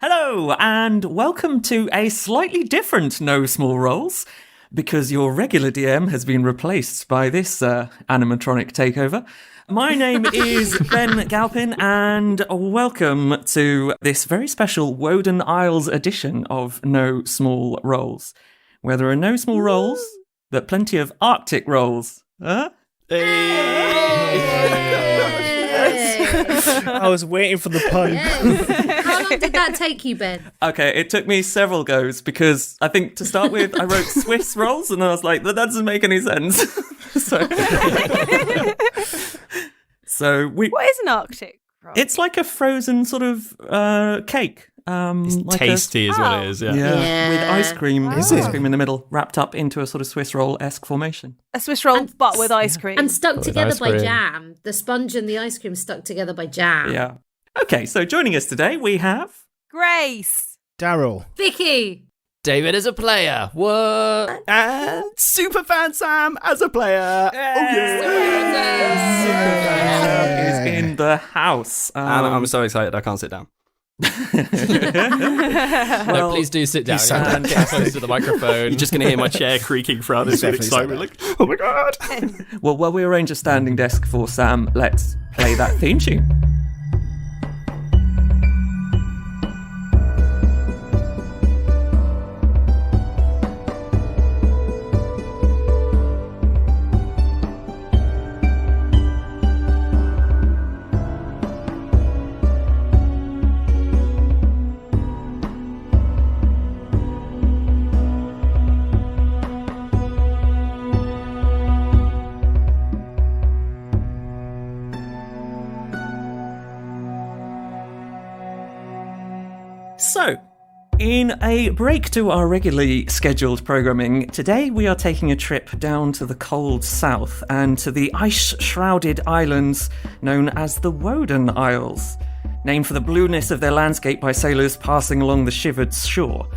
Hello, and welcome to a slightly different No Small Roles, because your regular DM has been replaced by this animatronic takeover. My name is Ben Galpin, and welcome to this very special Woaden Isles edition of No Small Roles, where there are no small roles, but plenty of Arctic roles. Huh? I was waiting for the pun. How long did that take you, Ben? Okay, it took me several goes because I think to start with, I wrote Swiss rolls and I was like, that doesn't make any sense. What is an Arctic roll? It's like a frozen sort of cake. It's like tasty is what it is, yeah. Yeah, with ice cream, Is ice it? cream in the middle, wrapped up into a sort of Swiss roll-esque formation. A Swiss roll, but with ice cream. And stuck With together ice by cream. jam. The sponge and the ice cream stuck together by jam. Yeah. Okay, so joining us today, we have... Grace. Daryl. Vicky! David as a player. What? And Superfan Sam as a player. Superfan is in the house. And I'm so excited I can't sit down. Well, Please do sit down. sound And get close to the microphone. You're just going to hear my chair creaking throughout this with Definitely excitement. Like, oh my god. well, while we arrange a standing desk for Sam, let's play that theme tune. So, in a break to our regularly scheduled programming, today we are taking a trip down to the cold south and to the ice-shrouded islands known as the Woaden Isles, named for the blueness of their landscape by sailors passing along the shivered shore.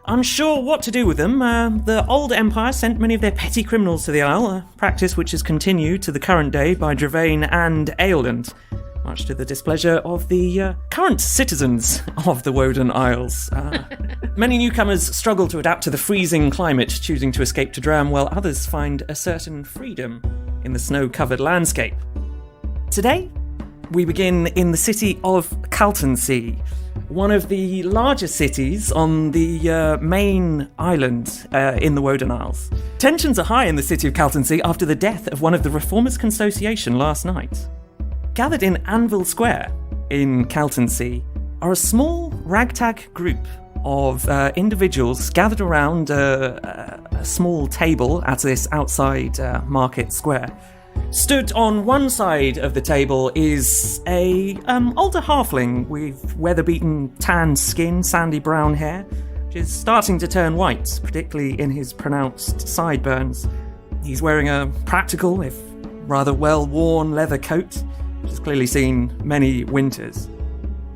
Unsure what to do with them, the old empire sent many of their petty criminals to the isle, a practice which has continued to the current day by Dravain and Eoland, much to the displeasure of the current citizens of the Woaden Isles. Many newcomers struggle to adapt to the freezing climate, choosing to escape to Dram, while others find a certain freedom in the snow-covered landscape. Today, we begin in the city of Caltonsea, one of the largest cities on the main island in the Woaden Isles. Tensions are high in the city of Caltonsea after the death of one of the Reformers' Consociation last night. Gathered in Anvil Square in Caltonsea are a small ragtag group of individuals gathered around a small table at this outside market square. Stood on one side of the table is a older halfling with weather-beaten tan skin, sandy brown hair, which is starting to turn white, particularly in his pronounced sideburns. He's wearing a practical, if rather well-worn leather coat, which has clearly seen many winters.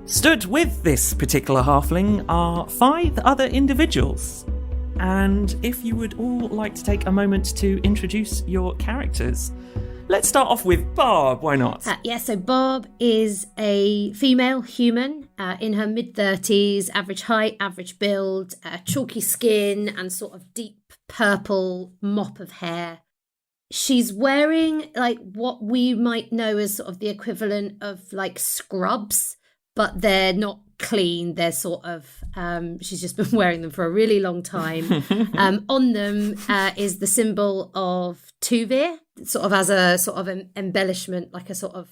Stood with this particular halfling are 5 other individuals. And if you would all like to take a moment to introduce your characters. Let's start off with Barb, why not? So Bob is a female human in her mid-30s, average height, average build, chalky skin and sort of deep purple mop of hair. She's wearing like what we might know as sort of the equivalent of like scrubs, but they're not clean. They're sort of, she's just been wearing them for a really long time. On them is the symbol of Tuvir, sort of as a sort of embellishment, like a sort of,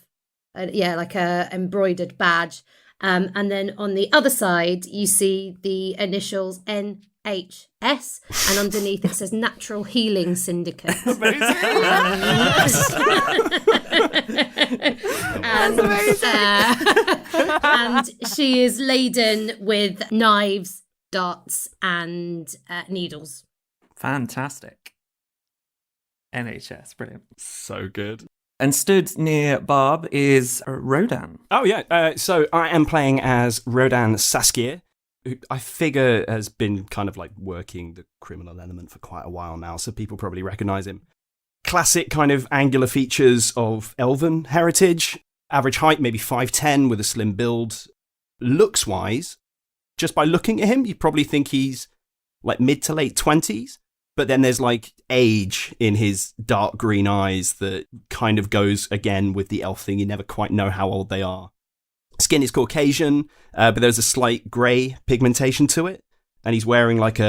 like a embroidered badge. And then on the other side, you see the initials NHS, and underneath it says Natural Healing Syndicate. And she is laden with knives, darts, and needles. Fantastic. NHS, brilliant. So good. And stood near Barb is Rodan. Oh, yeah. So I am playing as Rodan Saskia, who I figure has been kind of like working the criminal element for quite a while now, so people probably recognise him. Classic kind of angular features of elven heritage. Average height, maybe 5'10", with a slim build. Looks-wise, just by looking at him, you probably think he's like mid to late 20s. But then there's like age in his dark green eyes that kind of goes again with the elf thing. You never quite know how old they are. Skin is Caucasian, but there's a slight grey pigmentation to it. And he's wearing like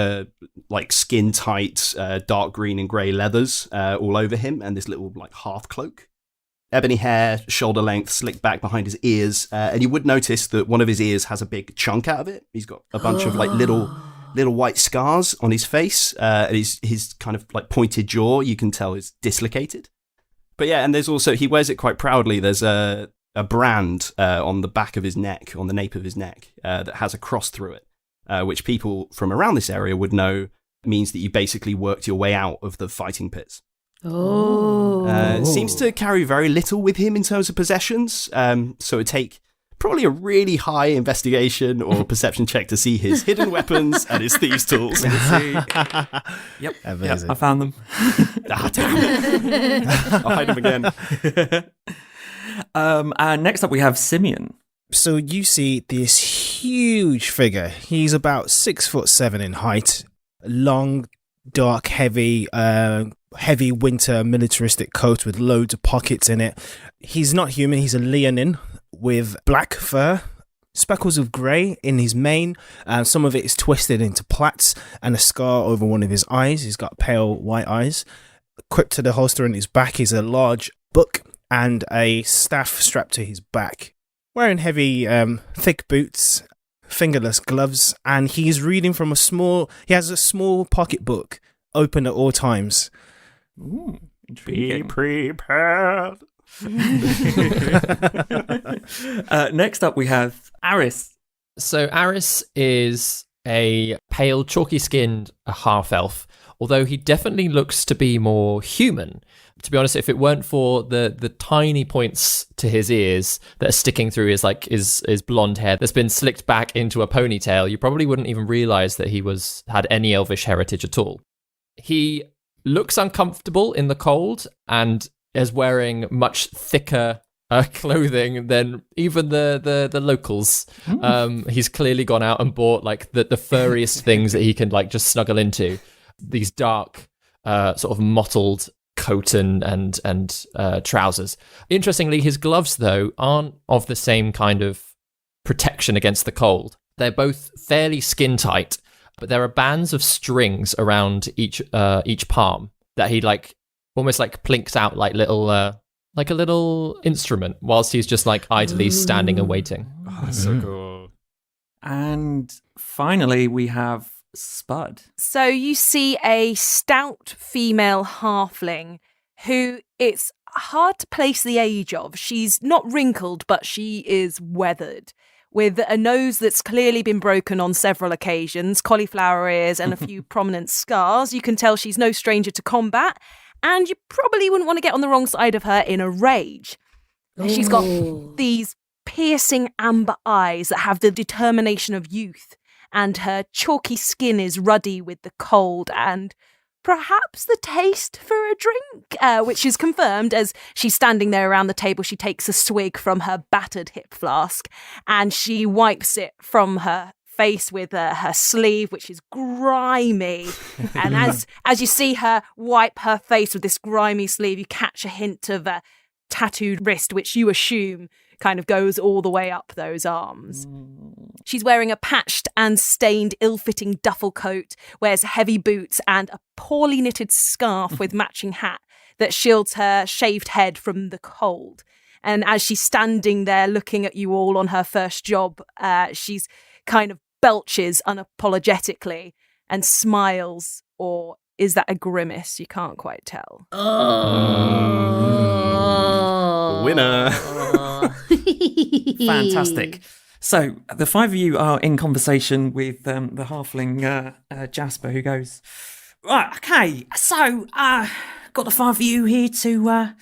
skin tight, dark green and grey leathers all over him, and this little like half cloak. Ebony hair, shoulder length, slicked back behind his ears, and you would notice that one of his ears has a big chunk out of it. He's got a bunch of like little white scars on his face. And his kind of like pointed jaw, you can tell, is dislocated. But yeah, and there's also, he wears it quite proudly. There's a brand on the back of his neck, on the nape of his neck, that has a cross through it. Which people from around this area would know means that you basically worked your way out of the fighting pits. Seems to carry very little with him in terms of possessions, so it'd take probably a really high investigation or perception check to see his hidden weapons and his thieves' tools. Yep, I found them. Damn. I'll hide them again. And next up we have Simeon. So you see this huge figure. He's about 6'7" in height. Long, dark, heavy winter militaristic coat with loads of pockets in it. He's not human. He's a leonin with black fur, speckles of grey in his mane. Some of it is twisted into plaits and a scar over one of his eyes. He's got pale white eyes. Equipped to the holster in his back is a large book and a staff strapped to his back. Wearing heavy, thick boots, fingerless gloves, and he's reading from he has a small pocketbook open at all times. Ooh, Be prepared. Next up we have Aris. So Aris is a pale, chalky-skinned half-elf, although he definitely looks to be more human. To be honest, if it weren't for the tiny points to his ears that are sticking through his blonde hair that's been slicked back into a ponytail, you probably wouldn't even realize that he had any elvish heritage at all. He looks uncomfortable in the cold and is wearing much thicker clothing than even the locals. He's clearly gone out and bought like the furriest things that he can like just snuggle into. These dark, sort of mottled coat and trousers. Interestingly, his gloves, though, aren't of the same kind of protection against the cold. They're both fairly skin tight, but there are bands of strings around each palm that he like almost like plinks out like a little instrument whilst he's just like idly standing and waiting. Oh, that's so cool. And finally we have Spud. So you see a stout female halfling who it's hard to place the age of. She's not wrinkled, but she is weathered, with a nose that's clearly been broken on several occasions, cauliflower ears, and a few prominent scars. You can tell she's no stranger to combat, and you probably wouldn't want to get on the wrong side of her in a rage. She's got these piercing amber eyes that have the determination of youth, and her chalky skin is ruddy with the cold and perhaps the taste for a drink, which is confirmed as she's standing there around the table. She takes a swig from her battered hip flask and she wipes it from her face with her sleeve, which is grimy. And as you see her wipe her face with this grimy sleeve, you catch a hint of a tattooed wrist, which you assume kind of goes all the way up those arms. She's wearing a patched and stained, ill-fitting duffel coat, wears heavy boots and a poorly knitted scarf with matching hat that shields her shaved head from the cold. And as she's standing there looking at you all on her first job, she's kind of belches unapologetically and smiles, or is that a grimace? You can't quite tell. Winner. Fantastic. So the five of you are in conversation with the halfling Jasper, who goes, right, okay, so got the five of you here to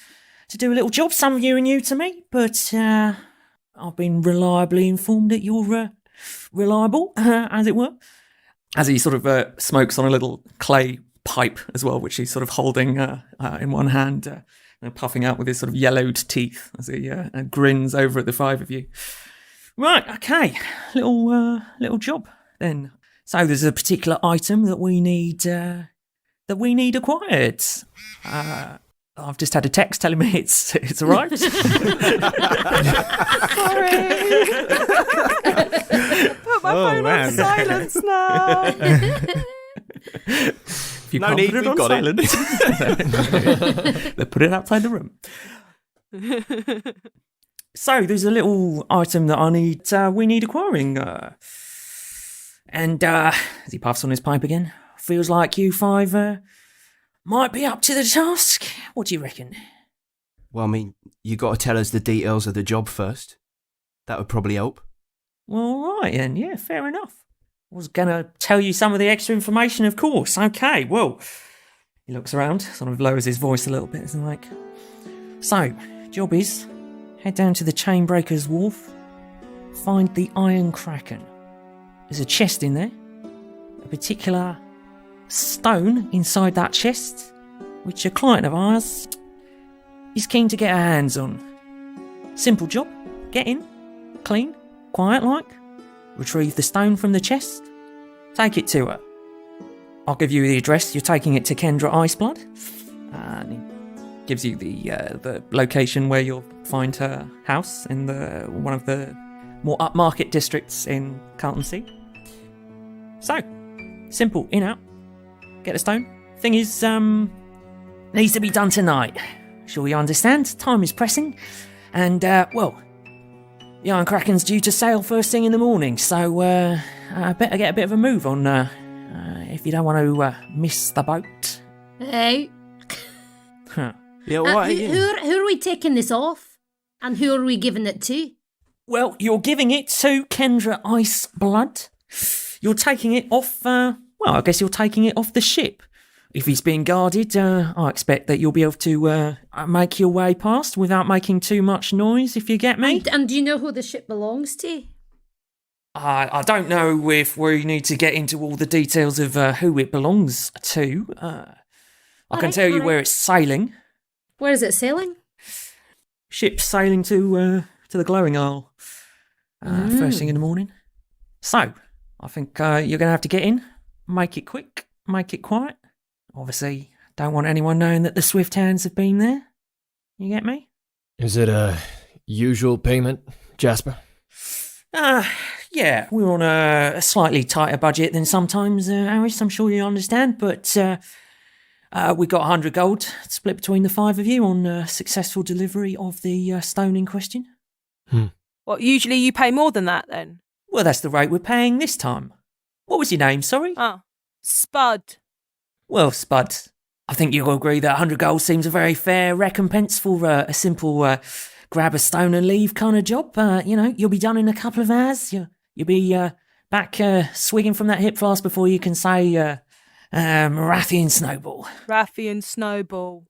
do a little job. Some of you are new to me, but I've been reliably informed that you're reliable, as it were. As he sort of smokes on a little clay pipe as well, which he's sort of holding in one hand, and puffing out with his sort of yellowed teeth as he grins over at the five of you. Right, okay. Little job then. So there's a particular item that we need acquired. I've just had a text telling me it's arrived. Sorry. Put my phone on silence now. If you No can't need, put it we've on got it. silent, then put it outside the room. So there's a little item that we need acquiring. And as he puffs on his pipe again, feels like you five might be up to the task. What do you reckon? Well, I mean, you got to tell us the details of the job first. That would probably help. Well, right then, yeah, fair enough. I was going to tell you some of the extra information, of course. Okay, well, he looks around, sort of lowers his voice a little bit, and like, so, job is, head down to the Chainbreaker's Wharf, find the Iron Kraken. There's a chest in there, a particular stone inside that chest, which a client of ours is keen to get her hands on. Simple job, get in, clean, quiet like, retrieve the stone from the chest, take it to her. I'll give you the address, you're taking it to Kendra Iceblood, and he gives you the location where you'll find her house in one of the more upmarket districts in Carlton Sea. So, simple, in, out, get the stone. Thing is, needs to be done tonight. Sure you understand, time is pressing, and, well, the Iron Kraken's due to sail first thing in the morning, so I better get a bit of a move on if you don't want to miss the boat. Hey. Huh. Yeah, what? Who are we taking this off? And who are we giving it to? Well, you're giving it to Kendra Iceblood. You're taking it off, I guess you're taking it off the ship. If he's being guarded, I expect that you'll be able to make your way past without making too much noise, if you get me. And do you know who the ship belongs to? I don't know if we need to get into all the details of who it belongs to. I can tell you where it's sailing. Where is it sailing? Ship's sailing to the Glowing Isle first thing in the morning. So, I think you're going to have to get in, make it quick, make it quiet. Obviously, don't want anyone knowing that the Swift Hands have been there. You get me? Is it a usual payment, Jasper? Yeah, we're on a slightly tighter budget than sometimes, Harris, I'm sure you understand, but we got 100 gold split between the five of you on successful delivery of the stone in question. Well, usually you pay more than that then? Well, that's the rate we're paying this time. What was your name, sorry? Oh, Spud. Well, Spud, I think you'll agree that 100 gold seems a very fair recompense for a simple grab a stone and leave kind of job. You'll be done in a couple of hours. You'll be back swigging from that hip flask before you can say Marathian Snowball. Rathian Snowball.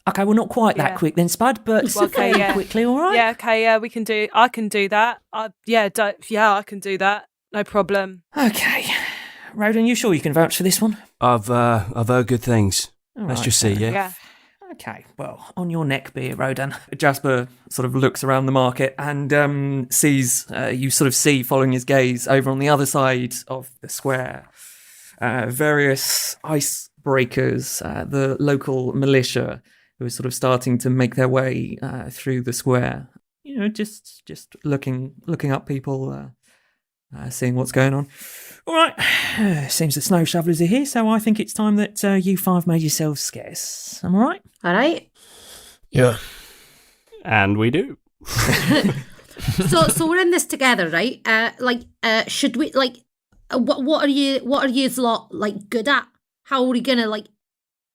Okay, well, not quite that quick then, Spud, but Well, okay, fairly yeah. quickly, all right? Yeah, okay, yeah, I can do that. I can do that. No problem. Okay. Roden, you sure you can vouch for this one? I've heard good things. All Let's right, just see, fair yeah. Yeah. Okay, well, on your neck be it, Rodan. Jasper sort of looks around the market and sees, you sort of see, following his gaze, over on the other side of the square, various icebreakers, the local militia, who are sort of starting to make their way through the square. You know, just looking up people, seeing what's going on. All right, seems the snow shovelers are here, so I think it's time that you five made yourselves scarce. Am I right? All right. Yeah. And we do. So we're in this together, right? Should we what are you lot like good at? How are we gonna like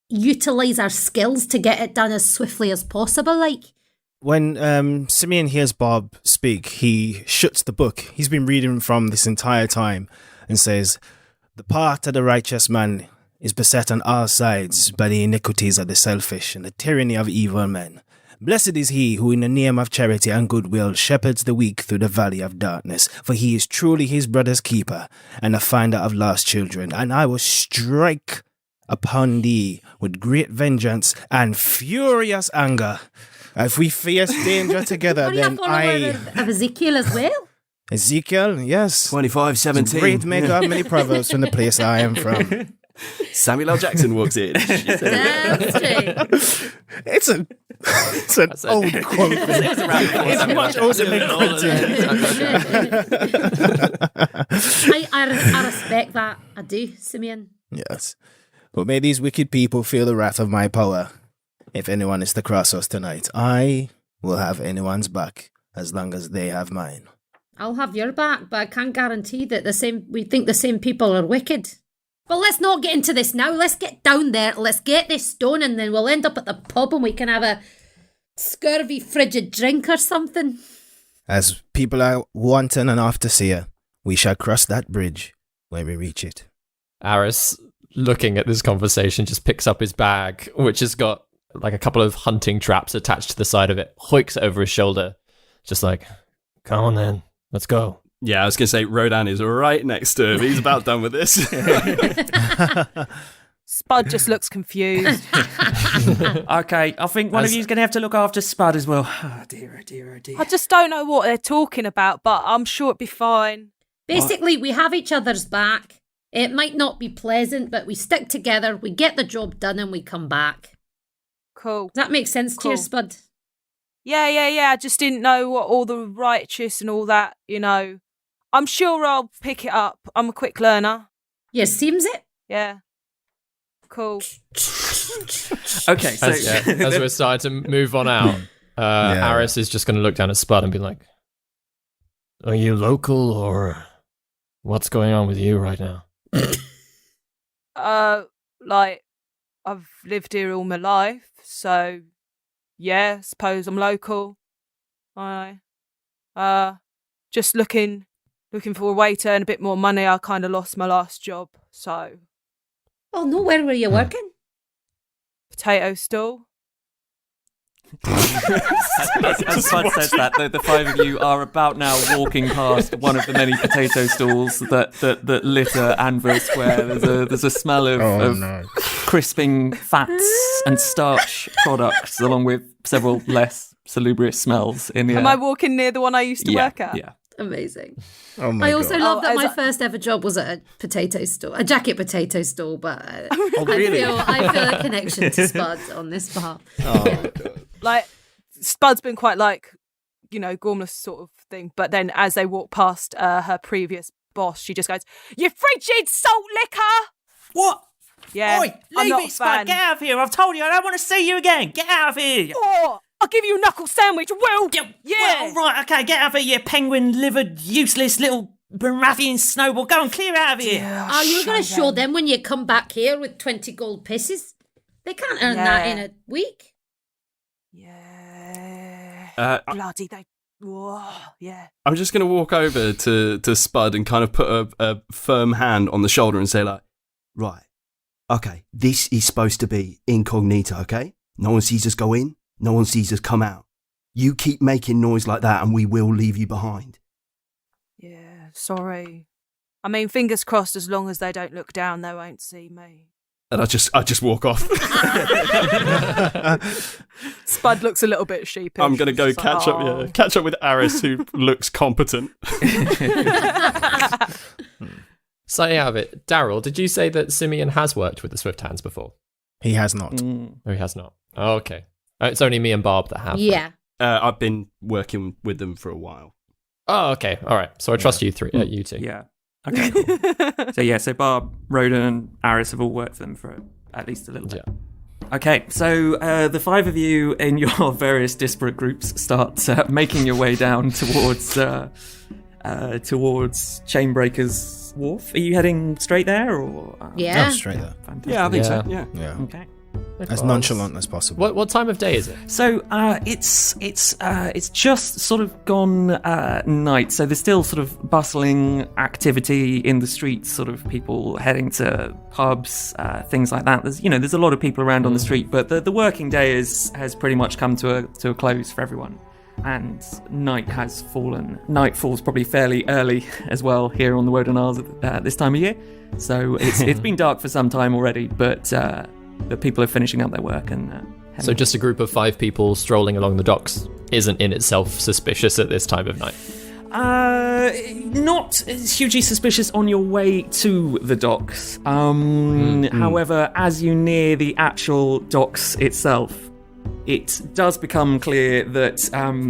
utilize our skills to get it done as swiftly as possible? Like, when Simeon hears Bob speak, he shuts the book he's been reading from this entire time and says, "The path of the righteous man is beset on all sides by the iniquities of the selfish and the tyranny of evil men. Blessed is he who in the name of charity and goodwill shepherds the weak through the valley of darkness, for he is truly his brother's keeper and the finder of lost children. And I will strike upon thee with great vengeance and furious anger. If we face danger together, are you a then follower of Ezekiel as well? Ezekiel, yes. 25:17. Great maker of many proverbs from the place I am from. Samuel L. Jackson walks in. That's true. It's an old quote. It's much older than I respect that. I do, Simeon. Yes. But may these wicked people feel the wrath of my power. If anyone is to cross us tonight, I will have anyone's back as long as they have mine. I'll have your back, but I can't guarantee that we think the same people are wicked. But let's not get into this now. Let's get down there. Let's get this stone, and then we'll end up at the pub and we can have a scurvy frigid drink or something. As people are wanton and after seer, we shall cross that bridge when we reach it. Aris, looking at this conversation, just picks up his bag, which has got like a couple of hunting traps attached to the side of it, hoiks it over his shoulder, just like, come on then, let's go. Yeah, I was going to say, Woaden is right next to him. He's about done with this. Spud just looks confused. Okay, I think one of you's going to have to look after Spud as well. Oh dear, oh dear, oh dear. I just don't know what they're talking about, but I'm sure it'll be fine. Basically, we have each other's back. It might not be pleasant, but we stick together, we get the job done, and we come back. Cool. Does that make sense to you, Spud? Yeah. I just didn't know what all the righteous and all that, you know. I'm sure I'll pick it up. I'm a quick learner. Yeah, seems it. Yeah. Cool. Okay, so As we're starting to move on out, Aris is just going to look down at Spud and be like, are you local or what's going on with you right now? Like, I've lived here all my life, so yeah, suppose I'm local. Just looking for a way to earn a bit more money. I kind of lost my last job, so. Oh no, where were you working? Potato stall. as Spud says that, the five of you are about now walking past one of the many potato stalls that litter Anvers Square. There's a smell of crisping fats and starch products, along with several less salubrious smells in the air. Am I walking near the one I used to work at? Yeah. Amazing. Oh my I also God. love that my first ever job was at a potato store, a jacket potato store, but really? I feel a connection to Spud on this part. Oh, Like, Spud's been quite like, you know, Gormless sort of thing, but then as they walk past her previous boss, she just goes, "You frigid salt liquor!" What? Yeah. Oi, I'm leave not it, a Spud. fan. Get out of here. I've told you I don't want to see you again. Get out of here. Oh, I'll give you a knuckle sandwich. Well, Yeah. yeah. Well, right, okay, get out of here, you penguin-livered, useless little Baratheon snowball. Go on, clear out of here. Are you going to show them when you come back here with 20 gold pieces? They can't earn that in a week. Yeah. Bloody, they. Whoa, yeah. I'm just going to walk over to Spud and kind of put a firm hand on the shoulder and say, like, right, okay, this is supposed to be incognito, okay? No one sees us go in, no one sees us come out. You keep making noise like that and we will leave you behind. Yeah, sorry. I mean, fingers crossed, as long as they don't look down, they won't see me. And I just walk off. Spud looks a little bit sheepish. I'm going to go He's like, catch up with Aris, who looks competent. Slightly out of it, Daryl, did you say that Simeon has worked with the Swift Hands before? he has not. Oh, he has not. Oh, okay. It's only me and Barb that have. Yeah. I've been working with them for a while. Oh, okay. All right. So I trust you three. You two. Yeah. Okay, cool. So Barb, Woaden, and Aris have all worked for them for at least a little bit. Yeah. Okay, so the five of you in your various disparate groups start making your way down towards Chainbreaker's Wharf. Are you heading straight there, or Yeah. Oh, straight there. Fantastic. Yeah, I think Yeah. so. Yeah. Yeah. Okay. As nonchalant as possible. What time of day is it? So it's just sort of gone night. So there's still sort of bustling activity in the streets. Sort of people heading to pubs, things like that. There's a lot of people around on the street, but the working day has pretty much come to a close for everyone, and night has fallen. Night falls probably fairly early as well here on the Woaden Isles at this time of year. So it's been dark for some time already, but the people are finishing up their work and. So just a group of 5 people strolling along the docks isn't in itself suspicious at this time of night. Not hugely suspicious on your way to the docks. However, as you near the actual docks itself, it does become clear that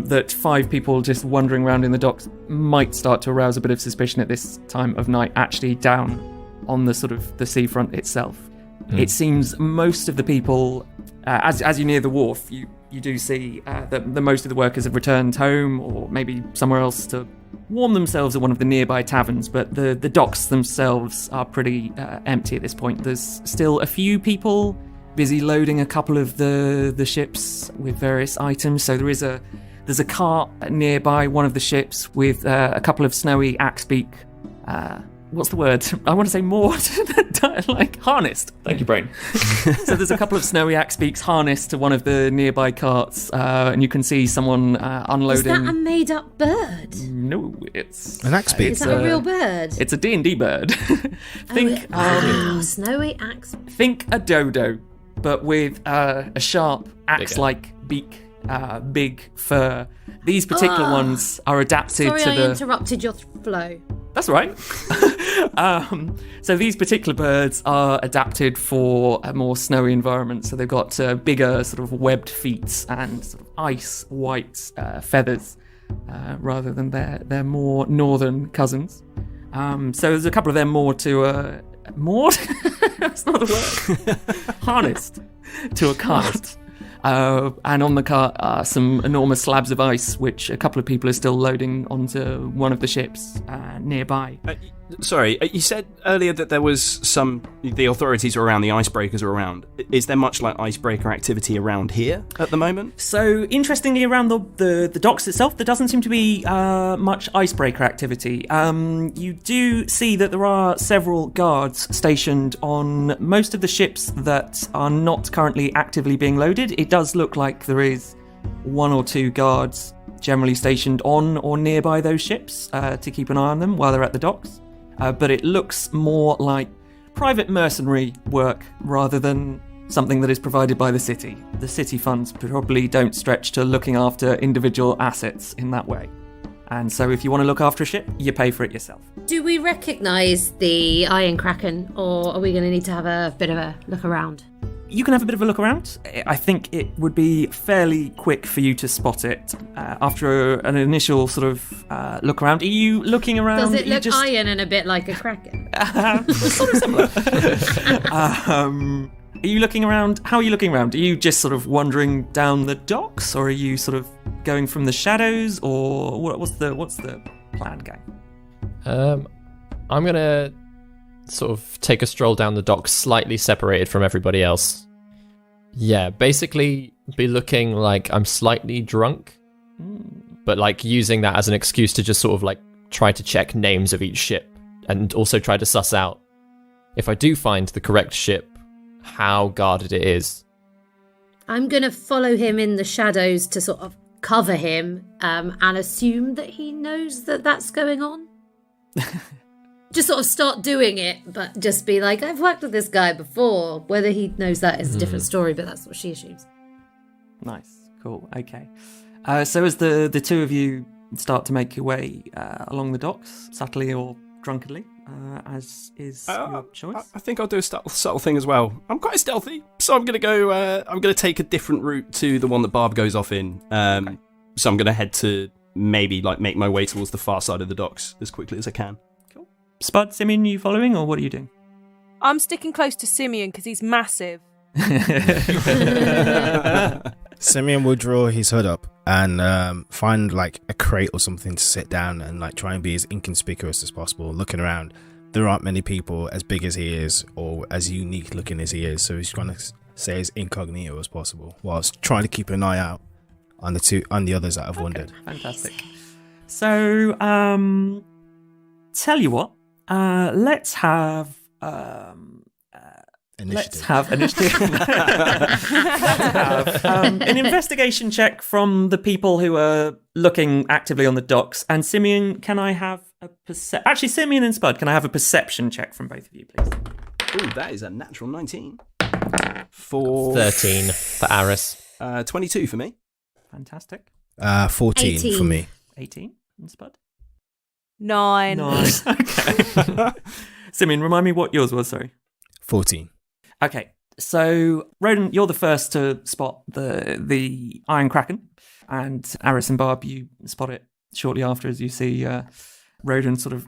that 5 people just wandering around in the docks might start to arouse a bit of suspicion at this time of night, actually down on the sort of the seafront itself. It seems most of the people, as you near the wharf, you do see that the most of the workers have returned home or maybe somewhere else to warm themselves at one of the nearby taverns, but the docks themselves are pretty empty at this point. There's still a few people busy loading a couple of the ships with various items. So there's a cart nearby one of the ships with a couple of snowy axbeak. What's the word? I want to say moored, like harnessed. Thank you, brain. So there's a couple of snowy axbeaks harnessed to one of the nearby carts, and you can see someone unloading. Is that a made-up bird? No, it's An axbeak. Is that a real bird? It's a D&D bird. Snowy axe. Think a dodo, but with a sharp axe-like beak, big fur. These particular ones are adapted Sorry, to I the. interrupted your flow. That's right. So these particular birds are adapted for a more snowy environment. So they've got bigger sort of webbed feet and sort of ice white feathers, rather than their more northern cousins. So there's a couple of them moored to moored. That's not the word. Harnessed to a cart. And on the cart are some enormous slabs of ice, which a couple of people are still loading onto one of the ships nearby. Sorry, you said earlier that there was the authorities are around, the icebreakers are around. Is there much like icebreaker activity around here at the moment? So, interestingly, around the docks itself, there doesn't seem to be much icebreaker activity. You do see that there are several guards stationed on most of the ships that are not currently actively being loaded. It does look like there is 1 or 2 guards generally stationed on or nearby those ships to keep an eye on them while they're at the docks. But it looks more like private mercenary work rather than something that is provided by the city. The city funds probably don't stretch to looking after individual assets in that way. And so if you want to look after a ship, you pay for it yourself. Do we recognise the Iron Kraken, or are we going to need to have a bit of a look around? You can have a bit of a look around. I think it would be fairly quick for you to spot it after an initial sort of look around. Are you looking around? Does it look iron and a bit like a kraken? Sort of similar. Are you looking around? How are you looking around? Are you just sort of wandering down the docks, or are you sort of going from the shadows, or what's the plan, gang? I'm gonna sort of take a stroll down the docks, slightly separated from everybody else. Yeah, basically be looking like I'm slightly drunk, but like using that as an excuse to just sort of like try to check names of each ship and also try to suss out, if I do find the correct ship, how guarded it is. I'm going to follow him in the shadows to sort of cover him and assume that he knows that that's going on. Just sort of start doing it, but just be like, I've worked with this guy before. Whether he knows that is a different story, but that's what she assumes. Nice. Cool. Okay. So as the two of you start to make your way along the docks, subtly or drunkenly, as is your choice. I think I'll do a subtle thing as well. I'm quite stealthy, so I'm gonna take a different route to the one that Barb goes off in. Okay. So I'm gonna head to maybe like make my way towards the far side of the docks as quickly as I can. Spud, Simeon, you following, or what are you doing? I'm sticking close to Simeon because he's massive. Simeon will draw his hood up and find like a crate or something to sit down and like try and be as inconspicuous as possible. Looking around, there aren't many people as big as he is or as unique looking as he is, so he's trying to stay as incognito as possible whilst trying to keep an eye out on the others that have wandered. Fantastic. So, tell you what. Let's have Initiative. Let's have initiative. Let's have an investigation check from the people who are looking actively on the docks. And Simeon, can I have a Actually, Simeon and Spud, can I have a perception check from both of you, please? Ooh, that is a natural 19. For 13 for Aris. 22 for me. Fantastic. 14 18. for me. 18 and Spud. 9. Nice. Okay. Simeon, remind me what yours was, sorry. 14. Okay, so Woaden, you're the first to spot the Iron Kraken, and Aris and Barb, you spot it shortly after as you see Woaden sort of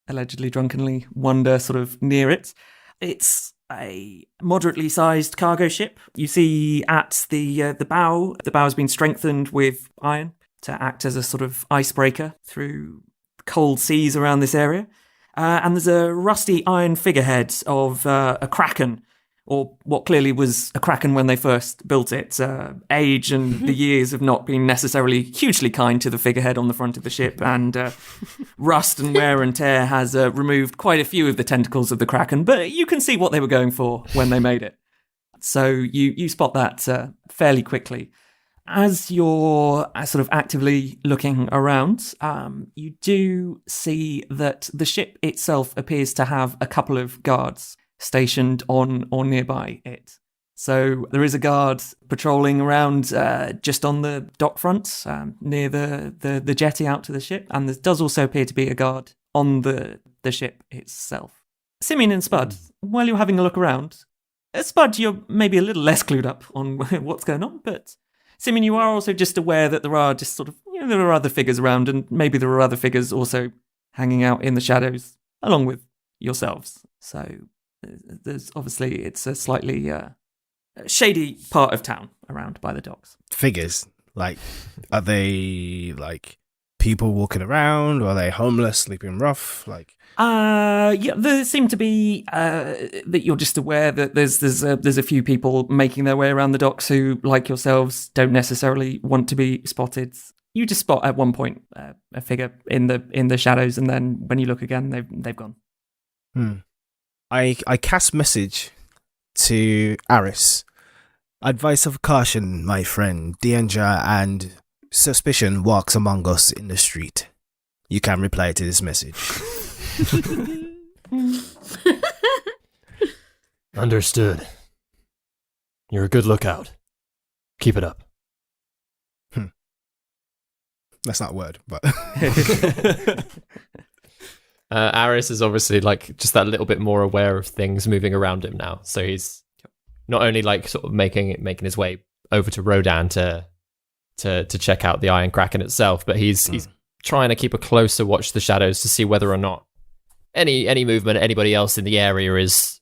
allegedly drunkenly wander sort of near it. It's a moderately sized cargo ship. You see at the bow has been strengthened with iron to act as a sort of icebreaker through cold seas around this area. And there's a rusty iron figurehead of a kraken, or what clearly was a kraken when they first built it. Age and the years have not been necessarily hugely kind to the figurehead on the front of the ship, and rust and wear and tear has removed quite a few of the tentacles of the kraken, but you can see what they were going for when they made it. So you spot that fairly quickly. As you're sort of actively looking around, you do see that the ship itself appears to have a couple of guards stationed on or nearby it. So there is a guard patrolling around just on the dock front, near the jetty out to the ship, and there does also appear to be a guard on the ship itself. Simeon and Spud, while you're having a look around, Spud, you're maybe a little less clued up on what's going on, but Simeon, you are also just aware that there are just sort of, there are other figures around, and maybe there are other figures also hanging out in the shadows along with yourselves. So there's obviously, it's a slightly shady part of town around by the docks. Figures, like, are they like people walking around, or are they homeless, sleeping rough? Like, yeah, there seem to be that you're just aware that there's a few people making their way around the docks who, like yourselves, don't necessarily want to be spotted. You just spot at one point a figure in the shadows, and then when you look again, they've gone. I cast message to Aris. Advice of caution, my friend. Danger and suspicion walks among us in the street. You can reply to this message. Understood. You're a good lookout. Keep it up. That's not a word, but Aris is obviously like just that little bit more aware of things moving around him now. So he's not only like sort of making his way over to Woaden to check out the Iron Kraken itself, but he's trying to keep a closer watch to the shadows to see whether or not any movement, anybody else in the area is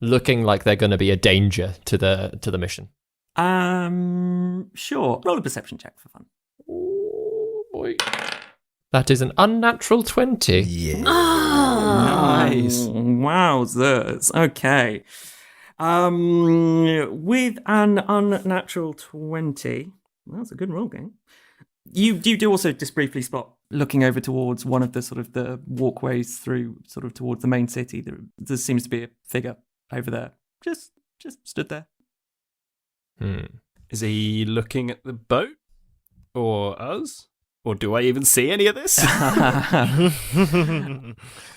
looking like they're going to be a danger to the mission. Sure. Roll a perception check for fun. Oh boy. That is an unnatural 20. yeah. Nice. Wowzers. Okay. With an unnatural 20, that's a good roll, gang. You do also just briefly spot, looking over towards one of the sort of the walkways through sort of towards the main city, there seems to be a figure over there. Just stood there. Is he looking at the boat? Or us? Or do I even see any of this?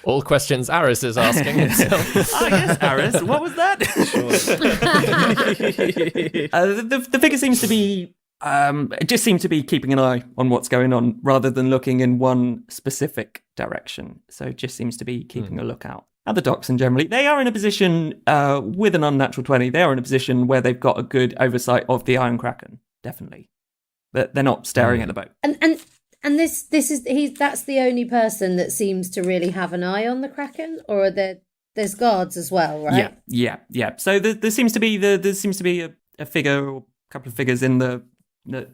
All questions Aris is asking himself. Yes, Aris, what was that? The figure seems to be, it just seemed to be keeping an eye on what's going on rather than looking in one specific direction. So it just seems to be keeping a lookout at the docks, and generally they are in a position, with an unnatural 20, they are in a position where they've got a good oversight of the Iron Kraken, definitely. But they're not staring at the boat. And this is that's the only person that seems to really have an eye on the Kraken, or are there's guards as well, right? Yeah. So there seems to be a figure or a couple of figures in that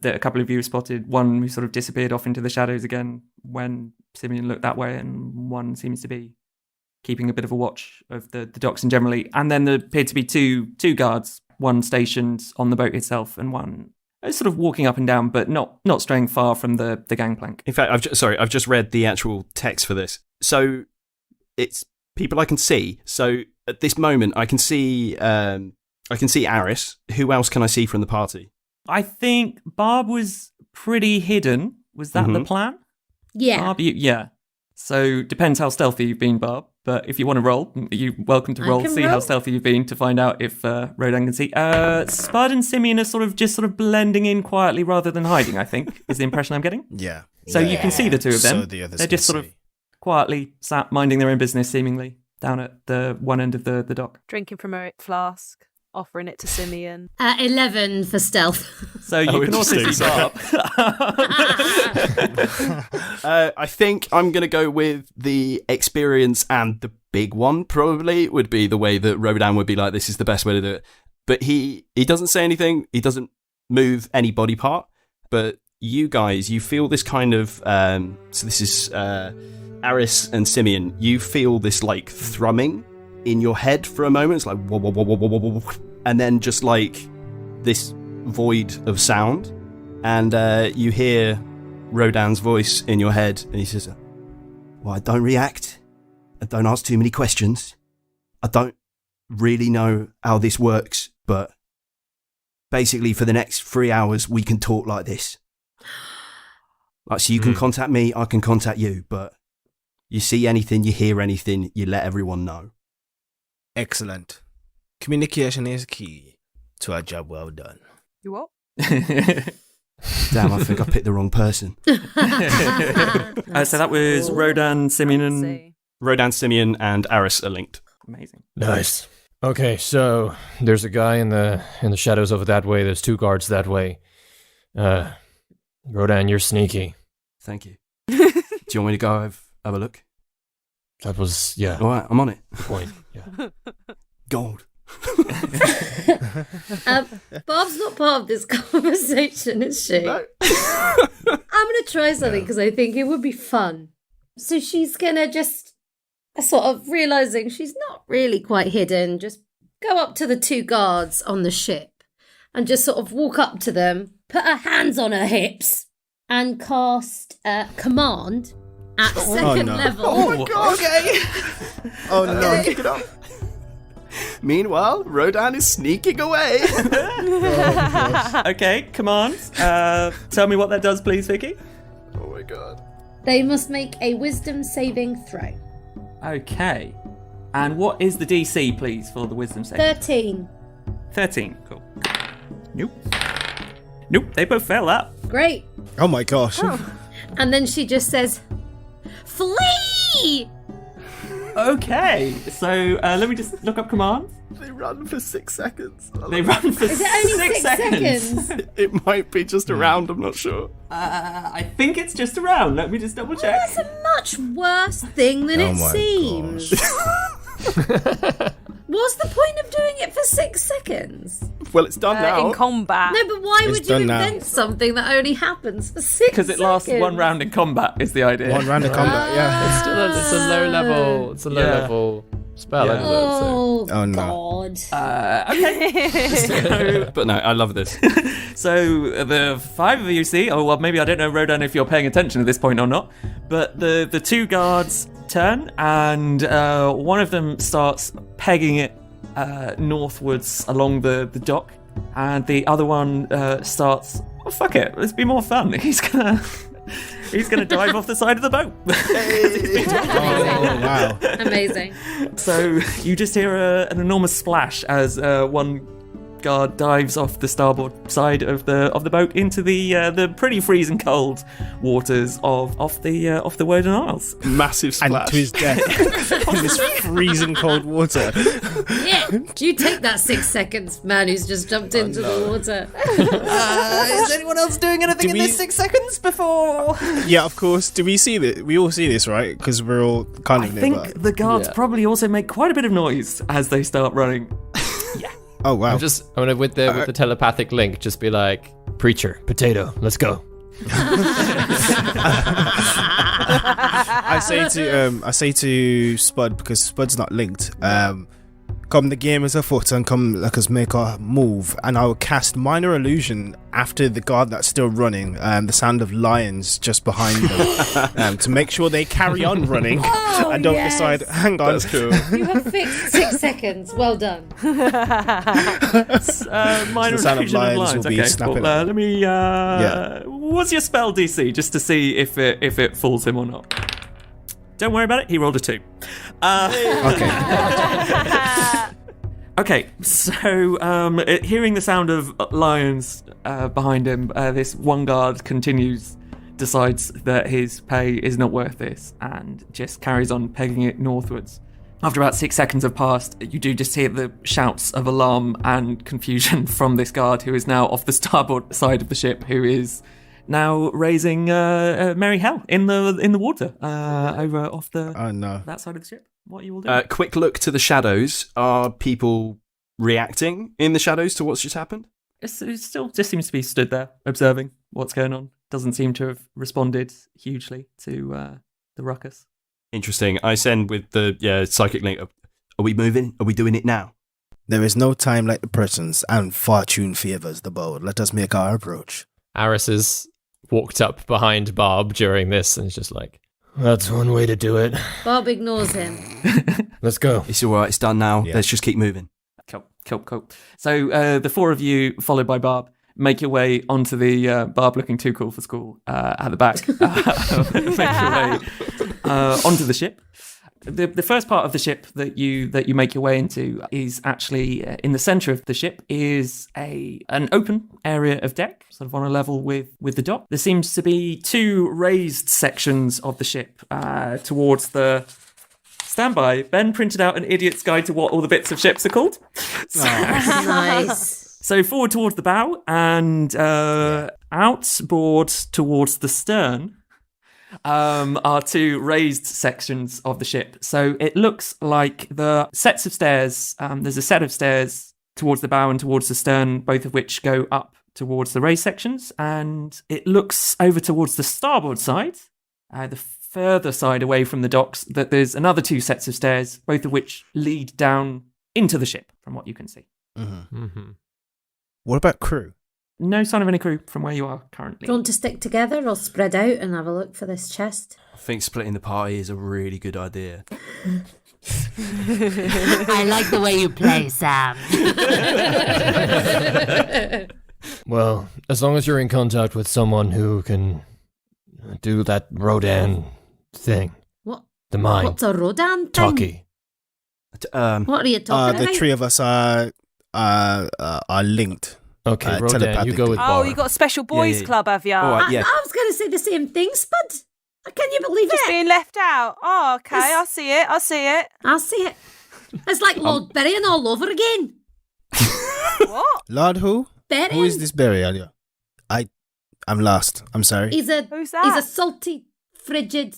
a couple of you spotted. One who sort of disappeared off into the shadows again when Simeon looked that way, and one seems to be keeping a bit of a watch of the docks and generally. And then there appeared to be two guards, one stationed on the boat itself, and one sort of walking up and down, but not straying far from the gangplank. In fact, I've just read the actual text for this. So it's people I can see. So at this moment, I can see Aris. Who else can I see from the party? I think Barb was pretty hidden. Was that the plan? Yeah. Barb, yeah. So depends how stealthy you've been, Barb. But if you want to roll, you're welcome to roll. See how stealthy you've been to find out if Woaden can see. Spud and Simeon are just sort of blending in quietly rather than hiding, I think, is the impression I'm getting. Yeah. So you can see the two of them. So the others They're just can sort of see. quietly sat minding their own business, seemingly, down at the one end of the dock. Drinking from a flask, offering it to Simeon. 11 for stealth. So you can also see interesting. Barb. I think I'm going to go with the experience, and the big one probably would be the way that Rodan would be like, this is the best way to do it. But he doesn't say anything. He doesn't move any body part. But you guys, you feel this kind of... so this is Aris and Simeon. You feel this like thrumming in your head for a moment. It's like... whoa, whoa, whoa, whoa, whoa, whoa, whoa. And then just like this void of sound. And you hear Rodan's voice in your head. And he says, well, I don't react. I don't ask too many questions. I don't really know how this works, but basically for the next 3 hours we can talk like this. Like, so you can contact me, I can contact you, but you see anything, you hear anything, you let everyone know. Excellent. Communication is key to our job well done. You what? Damn, I think I picked the wrong person. So that was Rodan, Simeon, and... See. Rodan, Simeon, and Aris are linked. Amazing. Nice. Okay, so there's a guy in the shadows over that way. There's 2 guards that way. Rodan, you're sneaky. Thank you. Do you want me to go have a look? That was, yeah, All right, I'm on it. the point. Yeah. Gold. Barb's not part of this conversation, is she? No. I'm going to try something because I think it would be fun. So she's going to just sort of realising she's not really quite hidden, just go up to the 2 guards on the ship and just sort of walk up to them, put her hands on her hips and cast command at second no. level. Oh my god. Okay. Oh no. Kick it off. Meanwhile, Rodan is sneaking away. Okay, command. Tell me what that does, please, Vicky. Oh my god. They must make a wisdom saving throw. Okay. And what is the DC, please, for the wisdom save? 13. 13. Cool. Nope. Nope, they both fail that. Great. Oh my gosh. And then she just says, flee! Okay, so let me just look up commands. They run for 6 seconds. They run for Is it only 6 seconds? It might be just a round, I'm not sure. I think it's just around. Let me just double check. That's a much worse thing than Oh it my seems. What's the point of doing it for 6 seconds? Well, it's done now. In combat. No, but why It's would you done now. invent something that only happens for 6 seconds? Because it lasts one round in combat is the idea. One round of combat, yeah. It's a low level. It's a low Yeah. level spell. Yeah. Isn't it? So. Oh, Oh, no. God. Okay. But no, I love this. So the 5 of you see, oh well, maybe I don't know, Rodan, if you're paying attention at this point or not, but the 2 guards turn and one of them starts pegging it northwards along the dock, and the other one starts, oh fuck it, let's be more fun. He's gonna dive off the side of the boat. Oh wow. Amazing. So you just hear an enormous splash as one guard dives off the starboard side of the boat into the pretty freezing cold waters of the Woaden Isles. Massive And splash. to his death in this freezing cold water. Yeah, do you take that 6 seconds, man who's just jumped into the water? Is anyone else doing anything Do in we- this 6 seconds before? Yeah, of course. Do we see this? We all see this, right? Because we're all kind I of think nearby. the guards Yeah. probably also make quite a bit of noise as they start running. Oh wow. I'm gonna with the telepathic link just be like, preacher, potato, let's go. I say to Spud, because Spud's not linked. Come the game is afoot and come let us make our move, and I'll cast minor illusion after the guard that's still running, the sound of lions just behind them, to make sure they carry on running and don't yes. decide, hang on. That's cool. You have fixed 6 seconds. Well done. Minor The sound of illusion of lions lines. will be Okay, snapping cool. at Let me. What's your spell DC, just to see if it fools him or not? Don't worry about it. He rolled a 2. Okay. Okay, so hearing the sound of lions behind him, this one guard continues decides that his pay is not worth this and just carries on pegging it northwards. After about 6 seconds have passed, you do just hear the shouts of alarm and confusion from this guard, who is now off the starboard side of the ship, who is now raising merry hell in the water over off that side of the ship. What are you all doing? Quick look to the shadows. Are people reacting in the shadows to what's just happened? It still just seems to be stood there observing what's going on. Doesn't seem to have responded hugely to the ruckus. Interesting. I send with the psychic link. Are we moving? Are we doing it now? There is no time like the present, and fortune favours the bold. Let us make our approach. Aris has walked up behind Barb during this and is just like, that's one way to do it. Bob ignores him. Let's go. It's all right. It's done now. Yeah. Let's just keep moving. Cool. So the four of you, followed by Barb, make your way onto the Barb looking too cool for school at the back. Make your way onto the ship. The first part of the ship that you make your way into is actually in the centre of the ship is an open area of deck, sort of on a level with the dock. There seems to be 2 raised sections of the ship towards the... Standby. Ben printed out an idiot's guide to what all the bits of ships are called. Nice. So forward towards the bow and outboard towards the stern are 2 raised sections of the ship. So it looks like the sets of stairs, there's a set of stairs towards the bow and towards the stern, both of which go up towards the raised sections. And it looks over towards the starboard side, the further side away from the docks, that there's another 2 sets of stairs, both of which lead down into the ship, from what you can see. Mm-hmm. Mm-hmm. What about crew? No sign of any crew from where you are currently. Do you want to stick together or spread out and have a look for this chest? I think splitting the party is a really good idea. I like the way you play, Sam. Well, as long as you're in contact with someone who can do that Woaden thing. What? The mind. What's a Woaden thing? Talkie. What are you talking The about? 3 of us are linked. Okay, Woaden, you telepathic. go with Oh, Barb. you got a special boys yeah. club, have you? All right, yeah. I was going to say the same thing, Spud. Can you believe Just it? being left out. Oh, okay, Yes. I see it. I see it. It's like Lord Berrien all over again. What? Lord who? Berrien. Who is this Berry, Alia? I'm lost. I'm sorry. He's a Who's that? He's a salty, frigid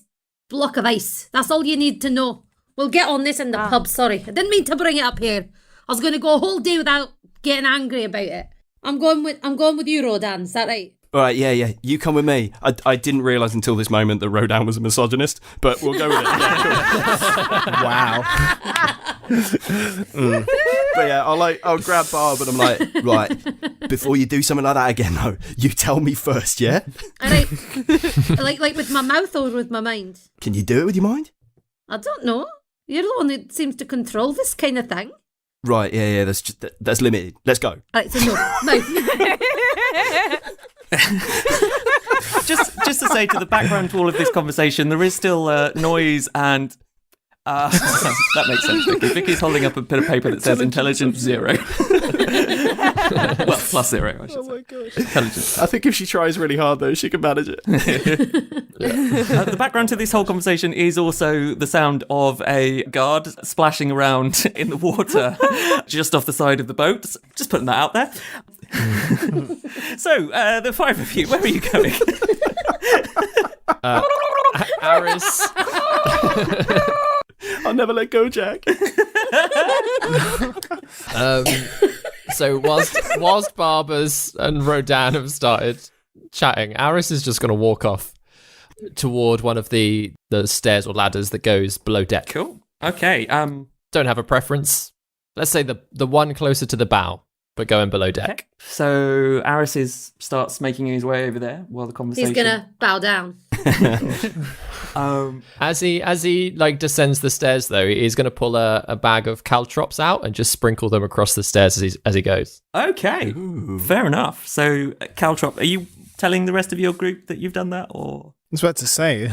block of ice. That's all you need to know. We'll get on this in the pub. Sorry, I didn't mean to bring it up here. I was going to go a whole day without getting angry about it. I'm going with you, Woaden. Is that right? All right, yeah. You come with me. I didn't realise until this moment that Woaden was a misogynist, but we'll go with it. Wow. But yeah, I'll grab Barb and I'm like, right, before you do something like that again, though, you tell me first, yeah? All right. like with my mouth or with my mind? Can you do it with your mind? I don't know. You're the one that seems to control this kind of thing. Right, yeah, that's limited. Let's go. All right, so no, mouth. Just to say, to the background to all of this conversation, there is still noise and that makes sense, Vicky. Vicky's holding up a bit of paper that says intelligence 0. Well, plus 0, I should say. Oh my gosh. Intelligence. I think if she tries really hard, though, she can manage it. The background to this whole conversation is also the sound of a guard splashing around in the water just off the side of the boat. Just putting that out there. So, the 5 of you, where are you going? Aris. I'll never let go, Jack. So whilst Barbers and Woaden have started chatting, Aris is just going to walk off toward one of the stairs or ladders that goes below deck. Cool. Okay. Don't have a preference. Let's say the one closer to the bow, but going below deck. So Aris starts making his way over there while the conversation. He's gonna bow down. As he like descends the stairs, though, he's going to pull a bag of caltrops out and just sprinkle them across the stairs as he goes. Okay, fair enough. So Caltrop, are you telling the rest of your group that you've done that, or? I was about to say.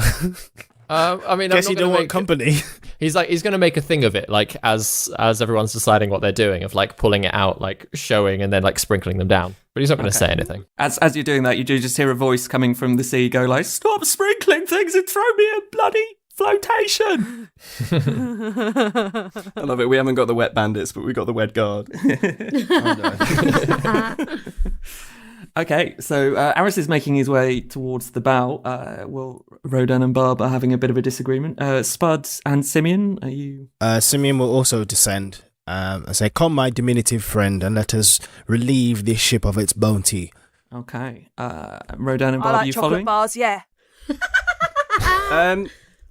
I mean, Guess I'm you not don't gonna want company. He's going to make a thing of it, like as everyone's deciding what they're doing, of like pulling it out, like showing, and then like sprinkling them down. But he's not going to say anything. As you're doing that, you do just hear a voice coming from the sea go like, "Stop sprinkling things and throw me a bloody flotation." I love it. We haven't got the wet bandits, but we got the wet guard. Okay, so Aris is making his way towards the bow. Well, Woaden and Barb are having a bit of a disagreement. Spud and Simeon, are you... Simeon will also descend and say, "Come, my diminutive friend, and let us relieve this ship of its bounty." Okay. Woaden and I Barb, are like you chocolate following? bars, yeah.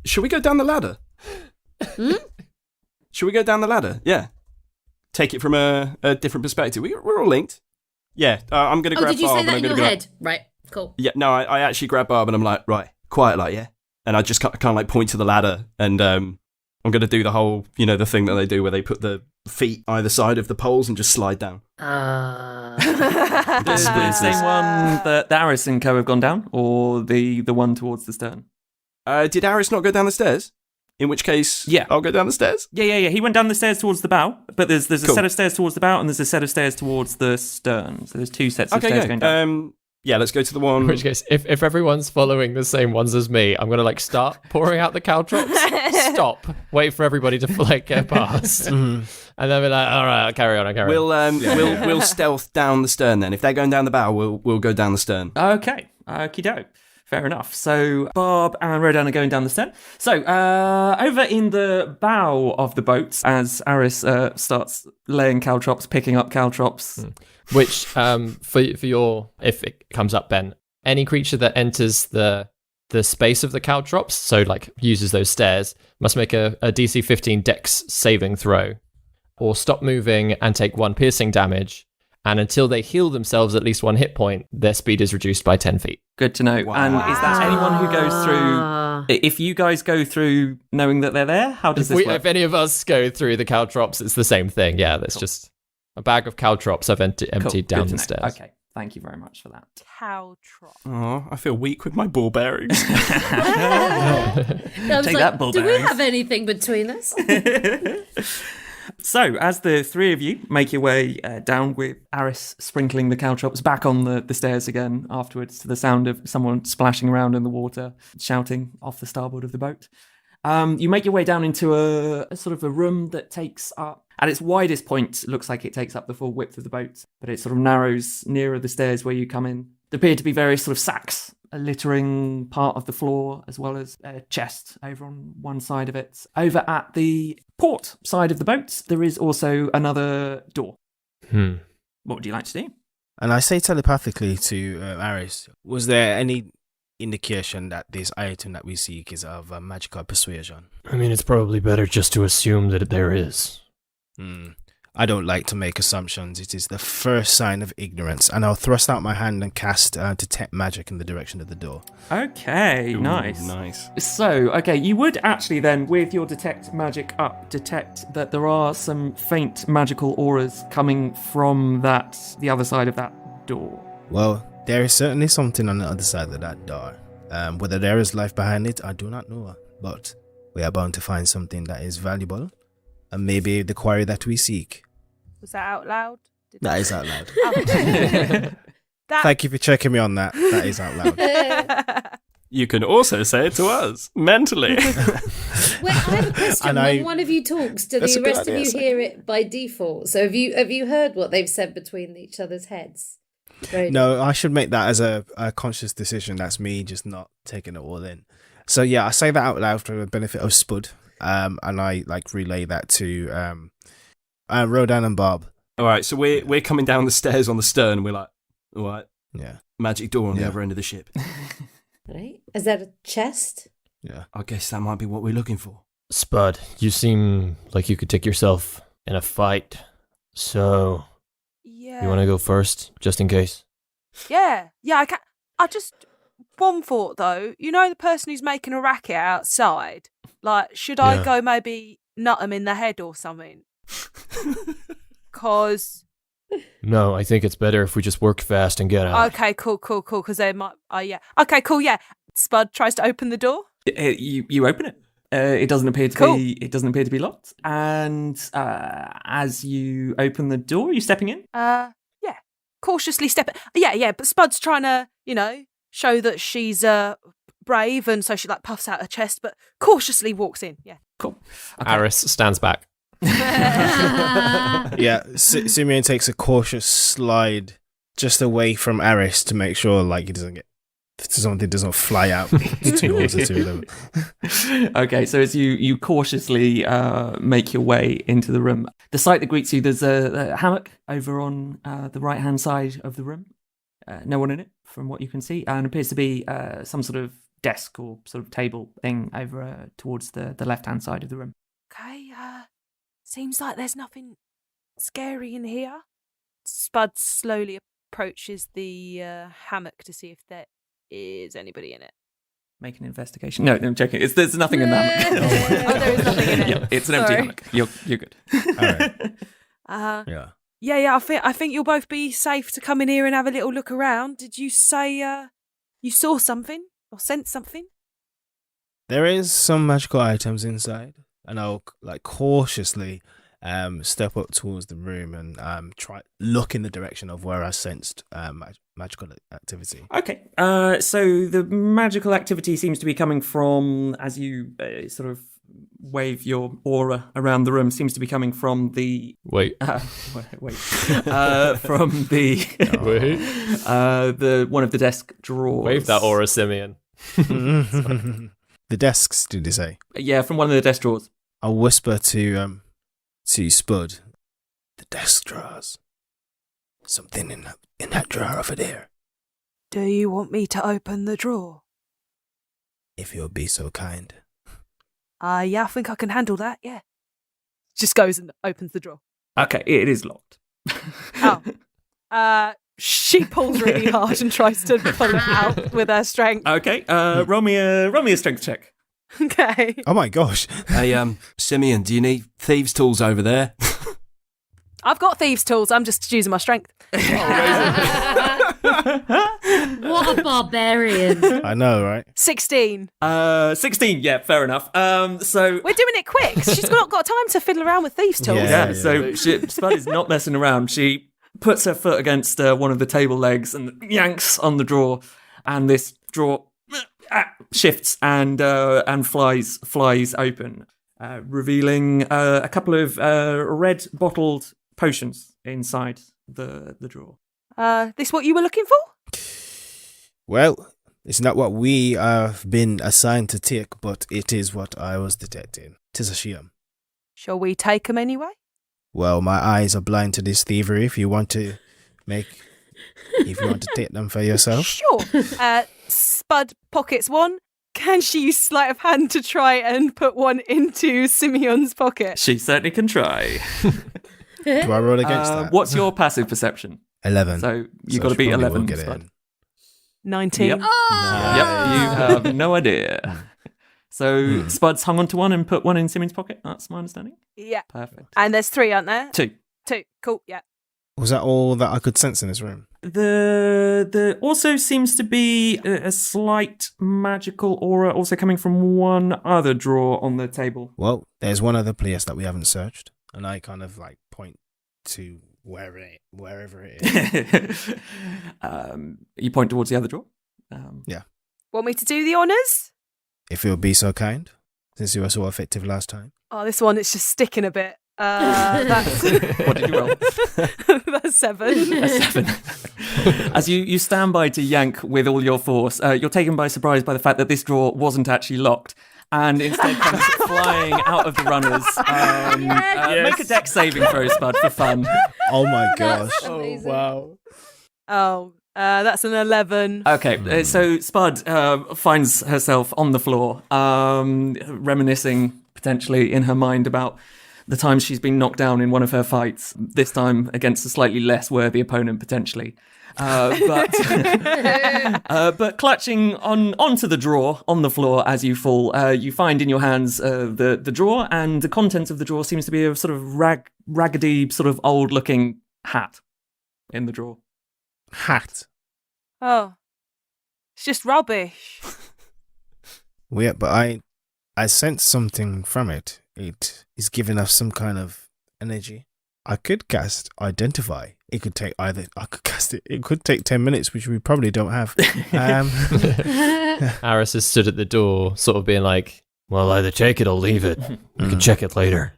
Should we go down the ladder? Should we go down the ladder? Yeah. Take it from a different perspective. We're all linked. Yeah, I'm going to Oh, grab did you Barb say that and in I'm your going to head? Right, cool. Yeah, no, I actually grab Barb and I'm like, right, quiet, like, yeah. And I just kind of like point to the ladder and I'm going to do the whole, the thing that they do where they put the feet either side of the poles and just slide down. The same one that Aris and Co have gone down, or the one towards the stern? Did Aris not go down the stairs? In which case, Yeah. I'll go down the stairs. Yeah. He went down the stairs towards the bow, but there's a Cool. set of stairs towards the bow and there's a set of stairs towards the stern. So there's two sets of stairs going down. Yeah, let's go to the one. In which case, if everyone's following the same ones as me, I'm going to like start pouring out the caltrops, stop, wait for everybody to like get past, and then be like, all right, I'll carry on. We'll stealth down the stern then. If they're going down the bow, we'll go down the stern. Okay, okie doke. Fair enough. So Barb and Woaden are going down the stern. So over in the bow of the boat, as Aris starts laying caltrops, picking up caltrops. Which, for your, if it comes up, Ben, any creature that enters the space of the caltrops, so like uses those stairs, must make a DC 15 Dex saving throw, or stop moving and take 1 piercing damage. And until they heal themselves at least 1 hit point, their speed is reduced by 10 feet. Good to know. Wow. And is that anyone who goes through... If you guys go through knowing that they're there, how does this work? If any of us go through the caltrops, it's the same thing. Yeah, that's just a bag of caltrops I've emptied Cool. down Good to the know. stairs. Okay, thank you very much for that. Caltrop. Oh, I feel weak with my ball bearings. I was Take like, that, bull do we bearings. have anything between us? So, as the three of you make your way down with Aris sprinkling the caltrops back on the stairs again afterwards to the sound of someone splashing around in the water, shouting off the starboard of the boat, you make your way down into a sort of a room that takes up, at its widest point, looks like it takes up the full width of the boat, but it sort of narrows nearer the stairs where you come in. There appear to be various sort of sacks littering part of the floor, as well as a chest over on one side of it. Over at the port side of the boat, there is also another door. What would you like to do? And I say telepathically to Aris, was there any indication that this item that we seek is of magical persuasion? I mean, it's probably better just to assume that there is. I don't like to make assumptions. It is the first sign of ignorance. And I'll thrust out my hand and cast Detect Magic in the direction of the door. Okay, nice. Nice. So, okay, you would actually then, with your Detect Magic up, detect that there are some faint magical auras coming from the other side of that door. Well, there is certainly something on the other side of that door. Whether there is life behind it, I do not know. But we are bound to find something that is valuable. And maybe the quarry that we seek. Was that out loud? That is out loud. That- Thank you for checking me on that. That is out loud. You can also say it to us, mentally. Wait, I have a question. And When one of you talks, do That's the a good rest of idea, you so- hear it by default? So have you heard what they've said between each other's heads? Right. No, I should make that as a conscious decision. That's me just not taking it all in. So yeah, I say that out loud for the benefit of Spud. And I relay that to Woaden and Barb. All right, so we're coming down the stairs on the stern, and we're like, all right, Yeah, magic door on the Yeah. other end of the ship. Right? Is that a chest? yeah. I guess that might be what we're looking for. Spud, you seem like you could take yourself in a fight. So, Yeah. you want to go first, just in case? Yeah, I can. I just one thought though. You know the person who's making a racket outside. Like, should I Yeah. go maybe nut him in the head or something? Cause No, I think it's better if we just work fast and get out. okay, cool. Cause they might. Yeah. Okay, cool. Yeah. Spud tries to open the door. You open it. It doesn't appear to Cool. be. It doesn't appear to be locked. And as you open the door, are you stepping in? Yeah. Cautiously stepping. Yeah. But Spud's trying to, show that she's brave, and so she like puffs out her chest, but cautiously walks in. Yeah. Cool. Okay. Aris stands back. Yeah, Simeon takes a cautious slide just away from Aris to make sure like he doesn't get something doesn't fly out towards the two of them. Okay, so as you cautiously make your way into the room, the sight that greets you, there's a hammock over on the right-hand side of the room. No one in it, from what you can see, and appears to be some sort of desk or sort of table thing over towards the left-hand side of the room. Okay. Seems like there's nothing scary in here. Spud slowly approaches the hammock to see if there is anybody in it. Make an investigation. No, I'm joking. There's nothing in the hammock. Oh, there is nothing in it. Yeah, it's an empty Sorry. hammock. You're good. All right. Yeah. Yeah. I think you'll both be safe to come in here and have a little look around. Did you say you saw something or sensed something? There is some magical items inside, and I'll like cautiously step up towards the room and try look in the direction of where I sensed magical activity. Okay, so the magical activity seems to be coming from, as you sort of wave your aura around the room, seems to be coming from the... Wait. Wait. From the... Wait. the one of the desk drawers. Wave that aura, Simeon. The desks, did you say? Yeah, from one of the desk drawers. I'll whisper to Spud. The desk drawers. Something in that drawer over there. Do you want me to open the drawer? If you'll be so kind. Yeah, I think I can handle that, yeah. Just goes and opens the drawer. Okay, it is locked. She pulls really hard and tries to pull it out with her strength. Okay, roll me a strength check. Okay. Oh my gosh. Hey, Simeon, do you need thieves' tools over there? I've got thieves' tools, I'm just using my strength. What a barbarian. I know, right? 16. 16, yeah, fair enough. So... We're doing it quick. She's not got time to fiddle around with thieves' tools. Yeah, so Spud is not messing around. She puts her foot against one of the table legs and yanks on the drawer, and this drawer shifts and flies open, revealing a couple of red bottled potions inside the drawer. This what you were looking for? Well, it's not what we have been assigned to take, but it is what I was detecting. 'Tis a shame. Shall we take them anyway? Well, my eyes are blind to this thievery. If you want to take them for yourself. Sure. Spud pockets one. Can she use sleight of hand to try and put one into Simeon's pocket? She certainly can try. Do I roll against that? What's your passive perception? 11. So you've got to beat she probably 11. won't get it Spud. in. 19. Yep. Yep, you have no idea. So Spud's hung onto one and put one in Simon's pocket. That's my understanding. Yeah. Perfect. And there's 3, aren't there? 2. 2. Cool. Yeah. Was that all that I could sense in this room? The also seems to be a slight magical aura also coming from one other drawer on the table. Well, there's one other place that we haven't searched, and I kind of like point to wherever it is. You point towards the other drawer. Yeah. Want me to do the honours? If you'll be so kind, since you were so effective last time. Oh, this one, it's just sticking a bit. That's What did you roll? That's 7. A 7. As you stand by to yank with all your force, you're taken by surprise by the fact that this drawer wasn't actually locked and instead comes flying out of the runners. Make a dex saving throw, Spud, for fun. Oh my gosh. Amazing. Wow. Oh, that's an 11. Okay, so Spud finds herself on the floor, reminiscing potentially in her mind about the times she's been knocked down in one of her fights, this time against a slightly less worthy opponent potentially. But clutching onto the drawer on the floor as you fall, you find in your hands the drawer, and the contents of the drawer seems to be a sort of raggedy, sort of old-looking hat in the drawer. Hat. Oh, it's just rubbish. Yeah, but I sense something from it. It is giving us some kind of energy. I could cast Identify. It could take I could cast it. It could take 10 minutes, which we probably don't have. Aris has stood at the door, sort of being like, well, either take it or leave it. We can check it later.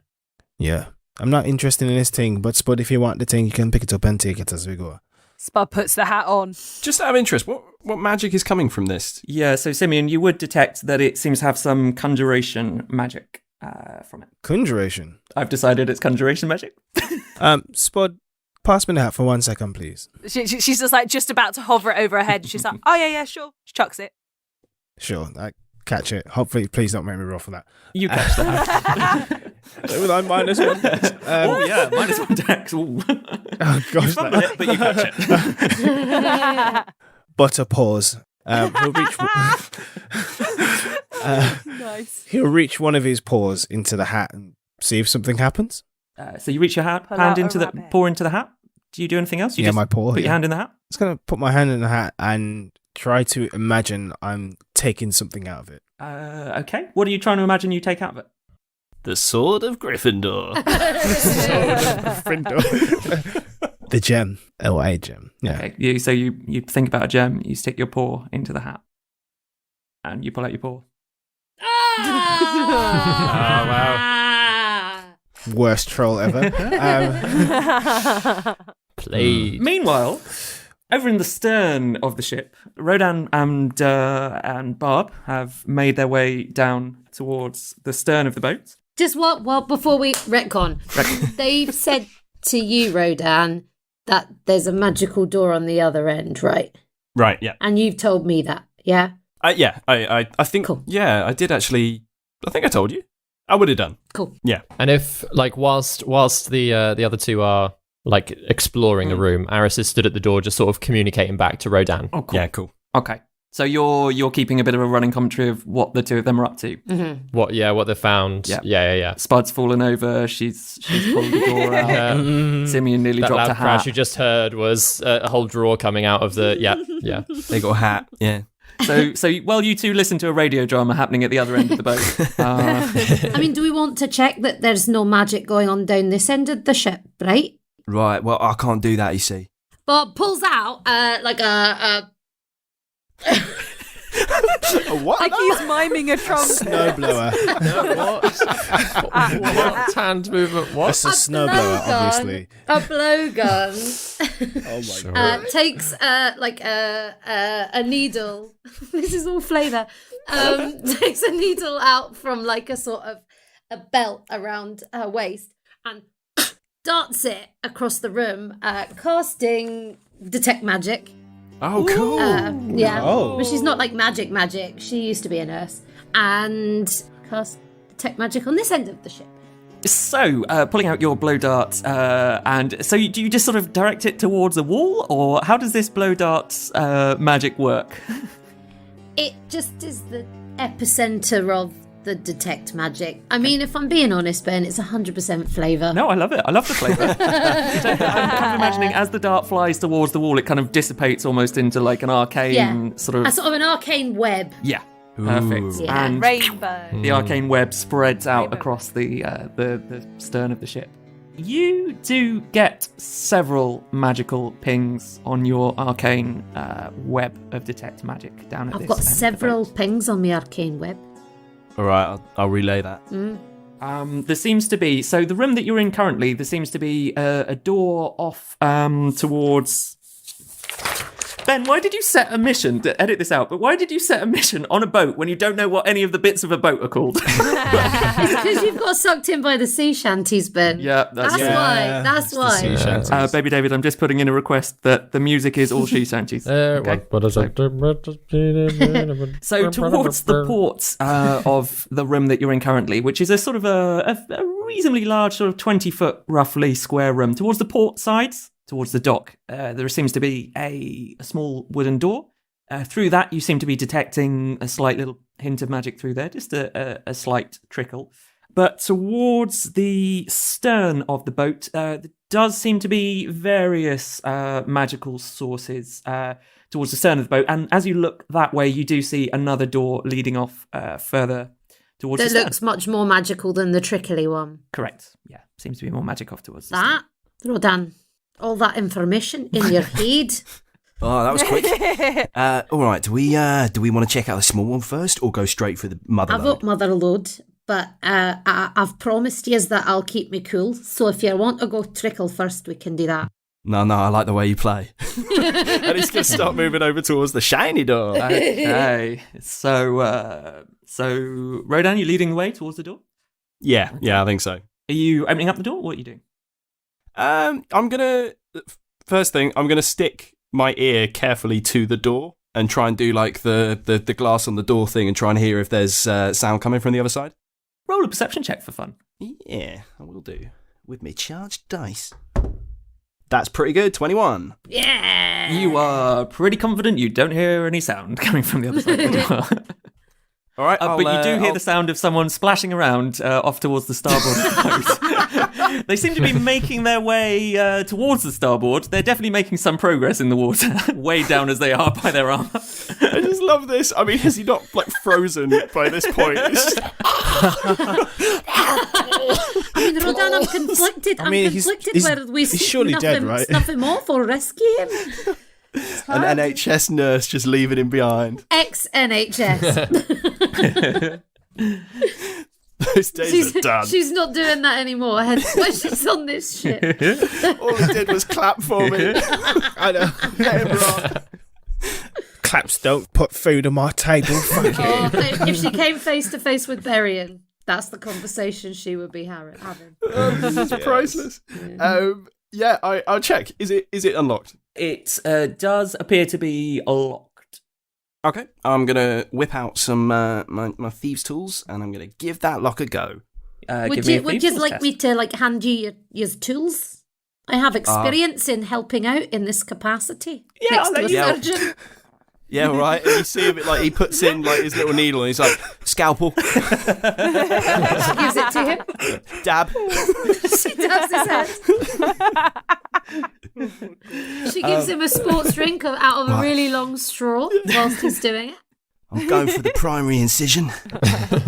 Yeah. I'm not interested in this thing, but Spud, if you want the thing, you can pick it up and take it as we go. Spud puts the hat on. Just out of interest, what magic is coming from this? Yeah, so Simeon, you would detect that it seems to have some conjuration magic from it. Conjuration. I've decided it's conjuration magic. Spud, pass me the hat for 1 second, please. She's just like just about to hover it over her head. She's like, oh yeah, sure. She chucks it. Sure, I catch it. Hopefully, please don't make me roll for that. You catch the hat. With I minus 1 dex. Oh yeah, -1 dex. Ooh. Oh gosh, You fumble it, but you catch it. Butter paws. He'll reach. Nice. He'll reach one of his paws into the hat and see if something happens. So you reach your Pull hand out a into the rabbit. paw into the hat. Do you do anything else? You Yeah, just my paw. put your Yeah. hand in the hat. I'm just gonna put my hand in the hat and try to imagine I'm taking something out of it. Okay. What are you trying to imagine you take out of it? The Sword of Gryffindor. The gem. Oh, a gem. Yeah. Okay. You think about a gem. You stick your paw into the hat, and you pull out your paw. Worst troll ever. Played. Meanwhile, over in the stern of the ship, Rodan and Barb have made their way down towards the stern of the boat. Just what before we retcon, they've said to you, Rodan, that there's a magical door on the other end, right? Right, yeah. And you've told me that, yeah? Yeah, I think, Cool. yeah, I did actually, I think I told you. I would have done. Cool. Yeah. And if, like, whilst the other two are, like, exploring the room, Aris is stood at the door just sort of communicating back to Rodan. Oh, cool. Yeah, cool. Okay. So you're keeping a bit of a running commentary of what the two of them are up to. Mm-hmm. What they found. Yeah. Yeah. Spud's fallen over. She's pulled the door out. Simeon nearly That dropped loud a crash hat. you just heard was a whole drawer coming out of the... Yeah. They got a hat, yeah. So while you two listen to a radio drama happening at the other end of the boat. I mean, do we want to check that there's no magic going on down this end of the ship, right? Right, well, I can't do that, you see. Bob pulls out like a What? Like he's miming a trumpet. Snowblower. What hand movement? What? That's a snowblower, obviously. a blowgun. Oh my god. Takes like a needle. This is all flavour. Takes a needle out from like a sort of a belt around her waist and darts it across the room, casting detect magic. Oh, cool. Yeah, Oh. but she's not like magic. She used to be a nurse and cast detect magic on this end of the ship. So, pulling out your blow dart, and so do you just sort of direct it towards a wall, or how does this blow dart magic work? It just is the epicenter of the detect magic. I mean, if I'm being honest, Ben, it's 100% flavour. No, I love it. I love the flavour. I'm kind of imagining as the dart flies towards the wall, it kind of dissipates almost into like an arcane sort of... A sort of an arcane web. Yeah, perfect. Yeah. And Rainbow. the arcane web spreads out across the stern of the ship. You do get several magical pings on your arcane web of detect magic down at I've this got end of the several boat. pings on my arcane web. All right, I'll relay that. There seems to be, so the room that you're in currently, there seems to be a door off towards... Ben, why did you set a mission, to edit this out, but why did you set a mission on a boat when you don't know what any of the bits of a boat are called? Because you've got sucked in by the sea shanties, Ben. Yeah, that's Why. That's It's the why. sea shanties. Baby David, I'm just putting in a request that the music is all she shanties. Okay. What is it? So towards the port of the room that you're in currently, which is a sort of a reasonably large, sort of 20-foot roughly square room, towards the port sides, towards the dock, there seems to be a small wooden door. Through that, you seem to be detecting a slight little hint of magic through there, just a slight trickle. But towards the stern of the boat, there does seem to be various magical sources towards the stern of the boat. And as you look that way, you do see another door leading off further towards That the stern. looks much more magical than the trickly one. Correct. Yeah, seems to be more magic off towards the That, Rodan, all that information in your head. Oh, that was quick. All right, do we want to check out the small one first, or go straight for the mother I've load? got mother load, but I've promised you that I'll keep me cool. So if you want to go trickle first, we can do that. No, I like the way you play. And he's going to start moving over towards the shiny door. Okay, so Rodan, you leading the way towards the door? Yeah, I think so. Are you opening up the door? What are you doing? First thing, I'm going to stick my ear carefully to the door and try and do like the glass on the door thing and try and hear if there's sound coming from the other side. Roll a perception check for fun. Yeah, I will do. With me charged dice. That's pretty good, 21. Yeah. You are pretty confident you don't hear any sound coming from the other side of the door. All right, But you do hear the sound of someone splashing around off towards the starboard boat. They seem to be making their way towards the starboard. They're definitely making some progress in the water, way down as they are by their armour. I just love this. I mean, is he not like frozen by this point? I mean, Rodan, I'm conflicted. he's whether we surely dead, right? snuff him off or rescue him. An NHS nurse just leaving him behind. Ex-NHS. Those days are done. She's not doing that anymore. Hence why she's on this shit. All he did was clap for me. I know. Let him run. Claps don't put food on my table. Fuck it. Oh, if she came face to face with Berrien, that's the conversation she would be having. This is priceless. I'll check. Is it unlocked? It does appear to be locked. Okay, I'm gonna whip out some my thieves' tools, and I'm gonna give that lock a go. Would you like me to hand you your tools? I have experience in helping out in this capacity. Yeah, next I'll to let a you know. surgeon. Yeah, all right. And you see him like he puts in like his little needle, and he's like scalpel, She gives it to him. dab. She dabs his head. She gives him a sports drink out of a really long straw whilst he's doing it. I'm going for the primary incision.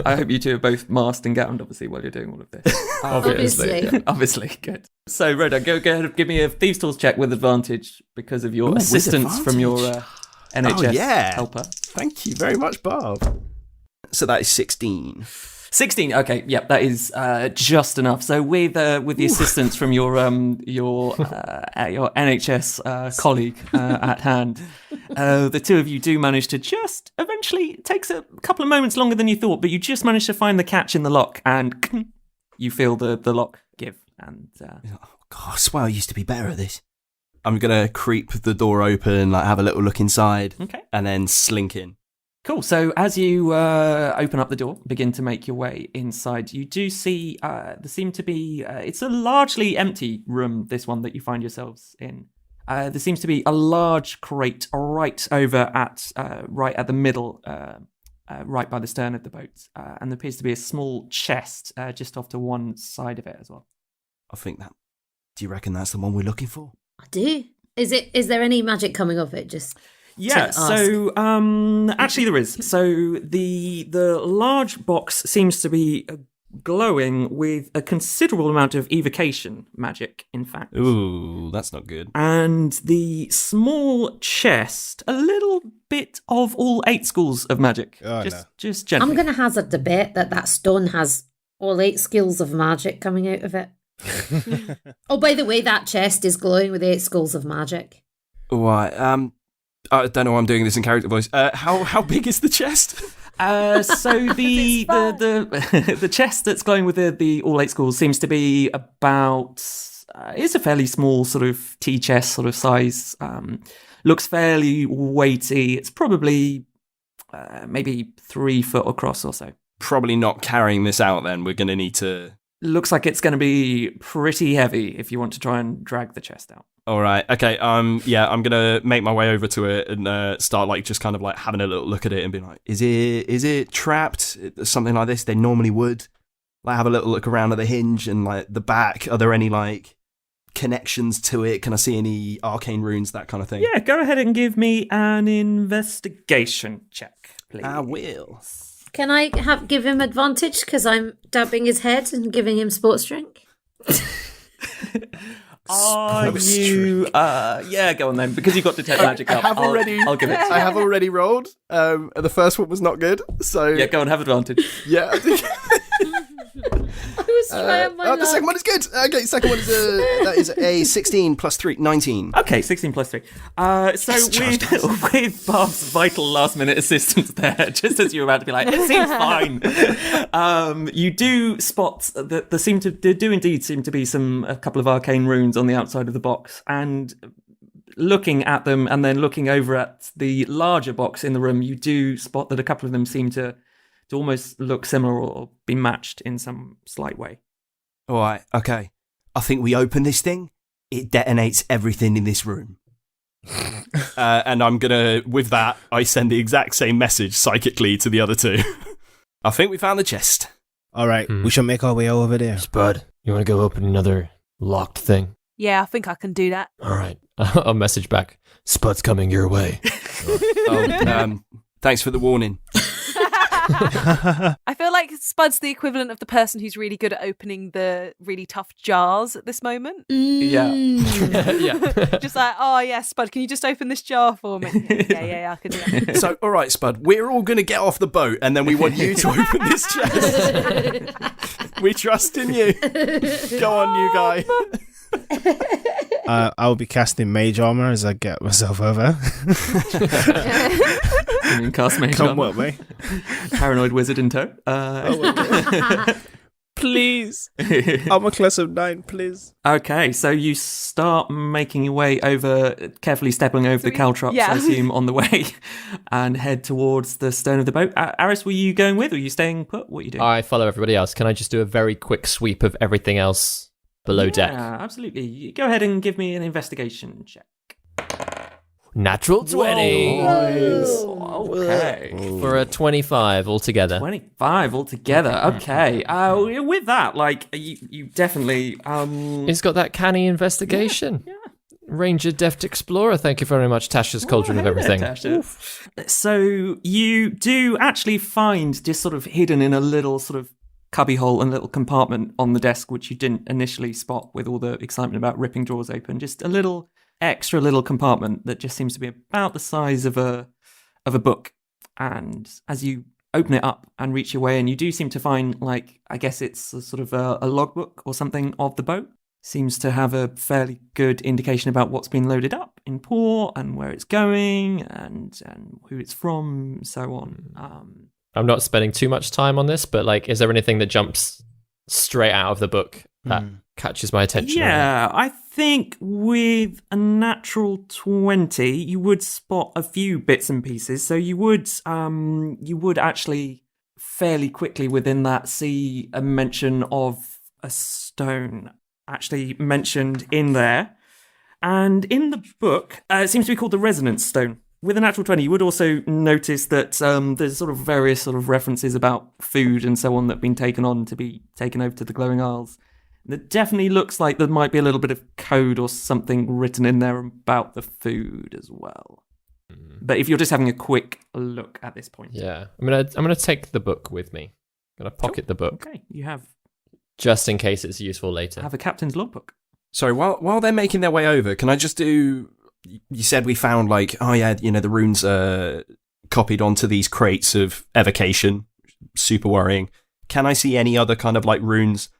I hope you two are both masked and gowned, obviously, while you're doing all of this. Obviously. Obviously, good. So, Rhoda, go ahead and give me a Thieves' Tools check with advantage because of your assistance from your NHS helper. Thank you very much, Bob. So that is 16. 16. Okay, yep, that is just enough. So with the assistance from your NHS colleague at hand, the two of you do manage to just eventually, it takes a couple of moments longer than you thought, but you just manage to find the catch in the lock, and you feel the lock give. And God, I swear I used to be better at this. I'm gonna creep the door open, like have a little look inside, okay. And then slink in. Cool. So as you open up the door, begin to make your way inside, you do see there seem to be, it's a largely empty room, this one that you find yourselves in. There seems to be a large crate right over at, right at the middle, right by the stern of the boat. And there appears to be a small chest just off to one side of it as well. I think that, do you reckon that's the one we're looking for? I do. Is there any magic coming of it? Just... Yeah, so actually there is. So the large box seems to be glowing with a considerable amount of evocation magic, in fact. Ooh, that's not good. And the small chest, a little bit of all 8 schools of magic. Just gently. I'm going to hazard the bet that stone has all 8 skills of magic coming out of it. Oh, by the way, that chest is glowing with 8 schools of magic. Right, I don't know why I'm doing this in character voice. How big is the chest? So the chest that's glowing with the all 8 schools seems to be about. It's a fairly small sort of tea chest sort of size. Looks fairly weighty. It's probably maybe 3 foot across or so. Probably not carrying this out. Then we're going to need to. Looks like it's going to be pretty heavy if you want to try and drag the chest out. All right. Okay. I'm gonna make my way over to it and start like just kind of like having a little look at it and be like, is it trapped? Something like this. They normally would. Like have a little look around at the hinge and like the back. Are there any like connections to it? Can I see any arcane runes? That kind of thing. Yeah. Go ahead and give me an investigation check, please. I will. Can I give him advantage because I'm dabbing his head and giving him sports drink? Are you? Yeah, go on then. Because you got detect magic up, I'll give it. I have already rolled. The first one was not good, so Yeah, go on, have advantage. yeah. I think I was trying my the second one is good. Okay, second one is that is a 16 plus 3, 19. Okay, 16 plus 3. With Barb's vital last-minute assistance there, just as you were about to be like, it seems fine, you do spot that there do indeed seem to be a couple of arcane runes on the outside of the box, and looking at them and then looking over at the larger box in the room, you do spot that a couple of them seem to almost look similar or be matched in some slight way. All right, okay. I think we open this thing, it detonates everything in this room. And I'm gonna, with that, I send the exact same message psychically to the other two. I think we found the chest. All right, we shall make our way over there. Spud, you want to go open another locked thing? Yeah, I think I can do that. All right. I'll message back. Spud's coming your way. Thanks for the warning. I feel like Spud's the equivalent of the person who's really good at opening the really tough jars at this moment. Yeah. Yeah. Just like, oh yeah, Spud, can you just open this jar for me? Yeah, I can do that. So, all right, Spud, we're all going to get off the boat and then we want you to open this chest. We trust in you. Go on, you guy. I'll be casting mage armor as I get myself over. You can cast mage Come armor. what way? Paranoid wizard in tow. Please. I'm a class of 9, please. Okay, so you start making your way over, carefully stepping over the caltrops, yeah. I assume, on the way, and head towards the stern of the boat. Aris, were you going with, or are you staying put? What are you doing? I follow everybody else. Can I just do a very quick sweep of everything else below deck? Yeah, absolutely. Go ahead and give me an investigation check. Natural 20 Okay. for a 25 altogether. 25 altogether. Okay. With that, like, you definitely... He's got that canny investigation. Yeah. Ranger Deft Explorer. Thank you very much, Tasha's Cauldron of Everything. So you do actually find, just sort of hidden in a little sort of cubbyhole and little compartment on the desk, which you didn't initially spot with all the excitement about ripping drawers open, just a little extra little compartment that just seems to be about the size of a book. And as you open it up and reach your way in, you do seem to find, like, I guess it's a sort of a logbook or something of the boat. Seems to have a fairly good indication about what's been loaded up in port and where it's going and who it's from, so on. I'm not spending too much time on this, but like, is there anything that jumps straight out of the book that catches my attention? Yeah, I think with a natural 20, you would spot a few bits and pieces. So you would actually fairly quickly within that see a mention of a stone actually mentioned in there. And in the book, it seems to be called the Resonance Stone. With a natural 20, you would also notice that there's sort of various sort of references about food and so on that have been taken on to be taken over to the Glowing Isles. And it definitely looks like there might be a little bit of code or something written in there about the food as well. But if you're just having a quick look at this point. Yeah. I'm gonna take the book with me. I'm gonna pocket the book. Okay, you have Just in case it's useful later. a captain's logbook. Sorry, while they're making their way over, can I just do... You said we found, like, oh yeah, the runes copied onto these crates of evocation. Super worrying. Can I see any other kind of, like, runes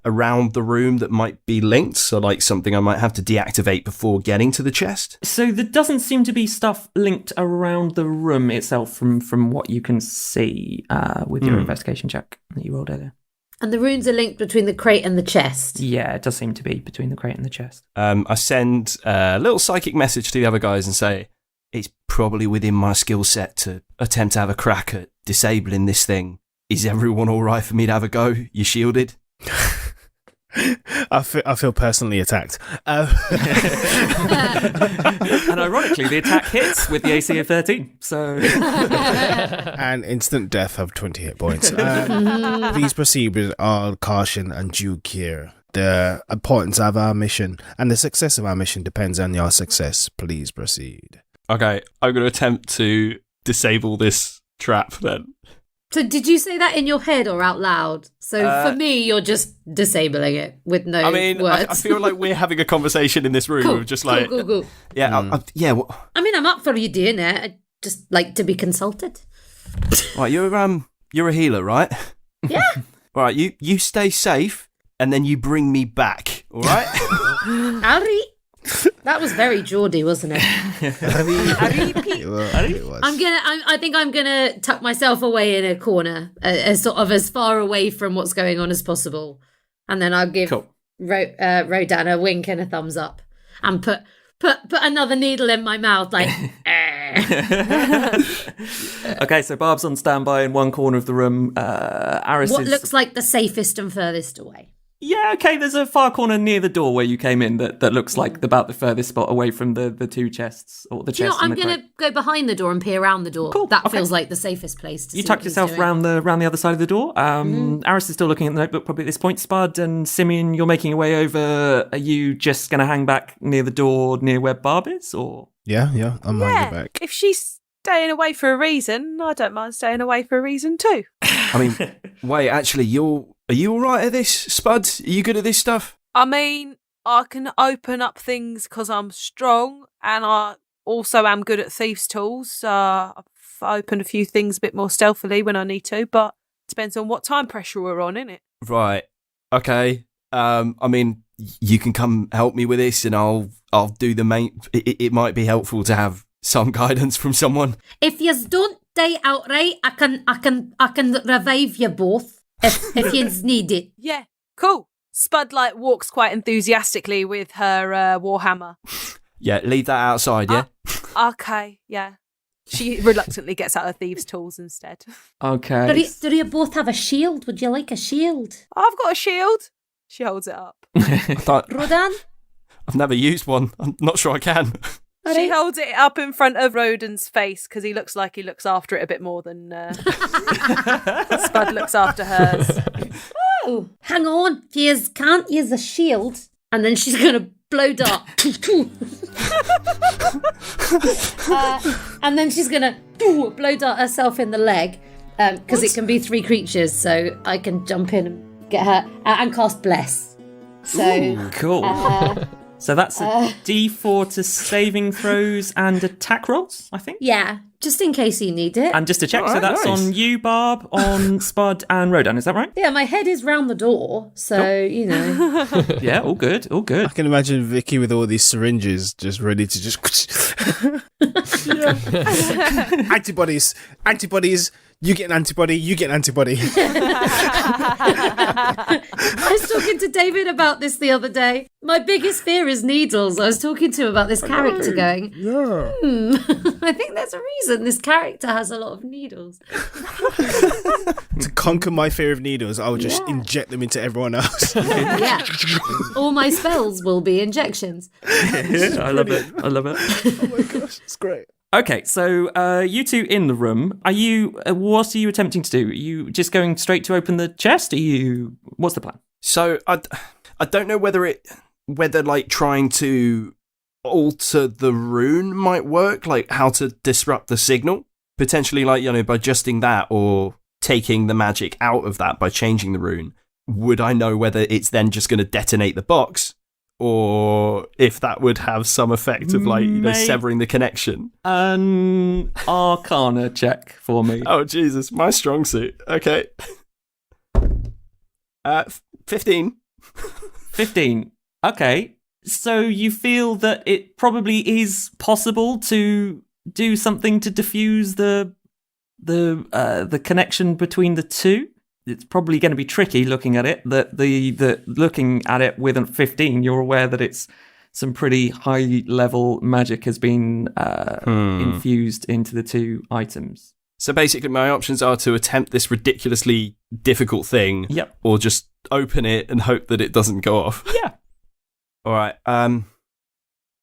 around the room that might be linked? So, like, something I might have to deactivate before getting to the chest? So there doesn't seem to be stuff linked around the room itself from what you can see with your investigation check that you rolled earlier. And the runes are linked between the crate and the chest. Yeah, it does seem to be between the crate and the chest. I send a little psychic message to the other guys and say, it's probably within my skill set to attempt to have a crack at disabling this thing. Is everyone all right for me to have a go? You shielded? I feel personally attacked. And ironically, the attack hits with the AC of 13. So, And instant death of 20 hit points. Please proceed with all caution and due care. The importance of our mission and the success of our mission depends on your success. Please proceed. Okay, I'm going to attempt to disable this trap then. So did you say that in your head or out loud? So for me, you're just disabling it with no I mean, words. I feel like we're having a conversation in this room Cool, of just like, cool. yeah, yeah. I mean, I'm up for you doing it. I just like to be consulted. Right, you're a healer, right? Yeah. All right, you stay safe, and then you bring me back. All right. Harry. That was very Geordie, wasn't it? It was. I think I'm gonna tuck myself away in a corner, as sort of as far away from what's going on as possible, and then I'll give Rodan a wink and a thumbs up, and put another needle in my mouth, like. Okay, so Barb's on standby in one corner of the room. Aris What is... looks like the safest and furthest away. Yeah, okay, there's a far corner near the door where you came in that looks like about the furthest spot away from the two chests, or the Do you know chest what? and I'm the going to go behind the door and peer around the door. Cool, That okay. feels like the safest place to You see tucked what he's yourself doing. round the other side of the door. Aris is still looking at the notebook probably at this point. Spud and Simeon, you're making your way over. Are you just going to hang back near the door near where Barb is, or...? Yeah, I'm hanging back. If she's staying away for a reason, I don't mind staying away for a reason too. I mean, wait, actually, are you all right at this, Spud? Are you good at this stuff? I mean, I can open up things because I'm strong, and I also am good at thieves' tools. I've opened a few things a bit more stealthily when I need to, but it depends on what time pressure we're on, innit? Right. Okay. I mean, you can come help me with this, and I'll do the main. It might be helpful to have some guidance from someone. If you don't die outright, I can revive you both if you need it. Yeah, cool. Spud walks quite enthusiastically with her warhammer. Yeah, leave that outside. Yeah. Okay, yeah. She reluctantly gets out her thieves' tools instead. Okay. Do you both have a shield? Would you like a shield? I've got a shield. She holds it up. Rodan? I've never used one. I'm not sure I can. She holds it up in front of Roden's face because he looks like he looks after it a bit more than Spud looks after hers. Oh, hang on. You can't use a shield. And then she's going to blow dart. And then she's going to blow dart herself in the leg because it can be 3 creatures. So I can jump in and get her and cast Bless. So Ooh, cool. So that's a D4 to saving throws and attack rolls, I think. yeah, just in case you need it. And just to check, so Alright, that's nice. on you, Barb, on Spud and Rodan, is that right? Yeah, my head is round the door, so, you know. Yeah, all good, all good. I can imagine Vicky with all these syringes just ready to just antibodies. You get an antibody. You get an antibody. I was talking to David about this the other day. My biggest fear is needles. I was talking to him about this character going, I think there's a reason this character has a lot of needles. To conquer my fear of needles, I would just inject them into everyone else. Yeah. All my spells will be injections. I love it, I love it. Oh my gosh, it's great. Okay, so you two in the room, are you, what are you attempting to do? Are you just going straight to open the chest? What's the plan? So I don't know whether like trying to alter the rune might work, like how to disrupt the signal, potentially, like, you know, by adjusting that or taking the magic out of that by changing the rune. Would I know whether it's then just going to detonate the box, or if that would have some effect of, like, you know, severing the connection? An Arcana check for me. Oh Jesus, my strong suit. Okay. 15. 15. Okay. So you feel that it probably is possible to do something to diffuse the connection between the two? It's probably going to be tricky looking at it. Looking at it with a 15, you're aware that it's some pretty high level magic has been infused into the two items. So basically, my options are to attempt this ridiculously difficult thing, Yep. or just open it and hope that it doesn't go off. Yeah. All right.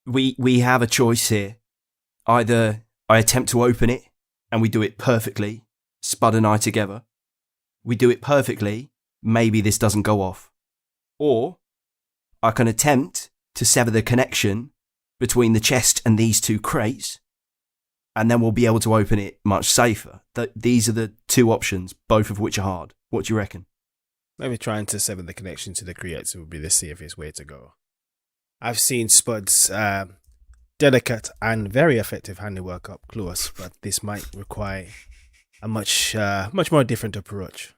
We have a choice here. Either I attempt to open it and we do it perfectly, Spud and I together. We do it perfectly. Maybe this doesn't go off. Or I can attempt to sever the connection between the chest and these two crates, and then we'll be able to open it much safer. These are the two options, both of which are hard. What do you reckon? Maybe trying to sever the connection to the creator would be the safest way to go. I've seen Spud's delicate and very effective handiwork up close, but this might require a much more different approach.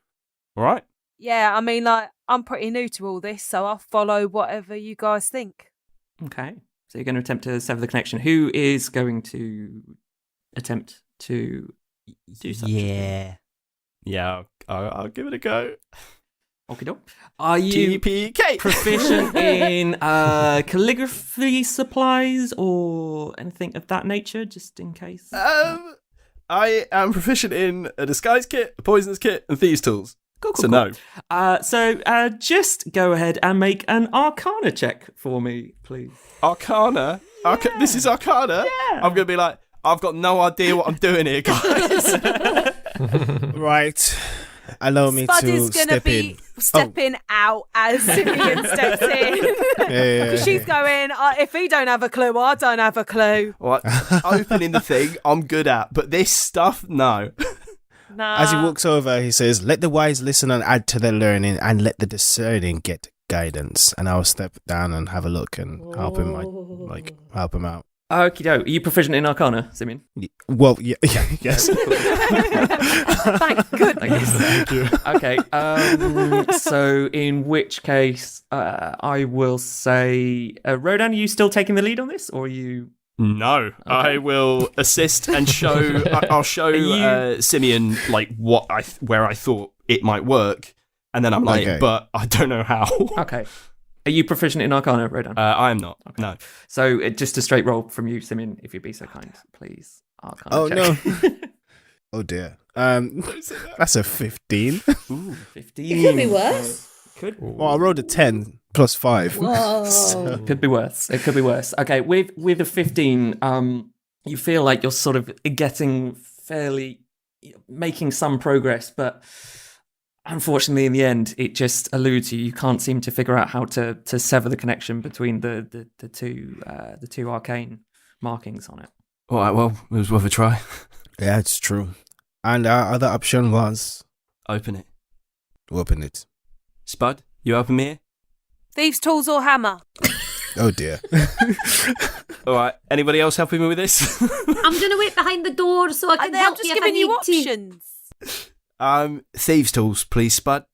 All right. Yeah, I mean, like, I'm pretty new to all this, so I'll follow whatever you guys think. Okay. So you're going to attempt to sever the connection. Who is going to attempt to do such? Yeah, I'll give it a go. Okie doke. Are you TPK. proficient in calligraphy supplies or anything of that nature, just in case? I am proficient in a disguise kit, a poisonous kit, and thieves' tools. Cool. No. So just go ahead and make an Arcana check for me, please. Arcana? This is Arcana? Yeah. I'm going to be like, I've got no idea what I'm doing here, guys. Right. Allow me Spud to is going to step be in. stepping out as Simeon steps in. Yeah. She's going, if he don't have a clue, I don't have a clue. What? Opening the thing, I'm good at, but this stuff, no. Nah. As he walks over, he says, "Let the wise listen and add to their learning, and let the discerning get guidance." And I'll step down and have a look and help him out. Okie doke. Are you proficient in Arcana, Simeon? Well, yes. Thank goodness. Thank you. Okay. So in which case, I will say, Rodan, are you still taking the lead on this, or are you? No, okay. I will assist and show. I'll show Simeon like where I thought it might work, and then I'm like, Okay. but I don't know how. Okay. Are you proficient in Arcana, Rodan? I am not. Okay. No. So just a straight roll from you, Simeon, if you'd be so kind, please. Arcana Oh check. no. Oh dear. That's a 15. Ooh, 15. It could be worse. Well, I rolled a 10 plus 5. Whoa. So- Could be worse. It could be worse. Okay, with a 15, you feel like you're sort of making some progress, but unfortunately, in the end, it just eludes you. You can't seem to figure out how to sever the connection between the two arcane markings on it. All right. Well, it was worth a try. Yeah, it's true. And our other option was Open it. open it. Spud, you open me here? Thieves' tools or hammer? Oh dear. All right. Anybody else helping me with this? I'm going to wait behind the door so I can I'm help just you if I giving you need to. options. Thieves' tools, please, Spud.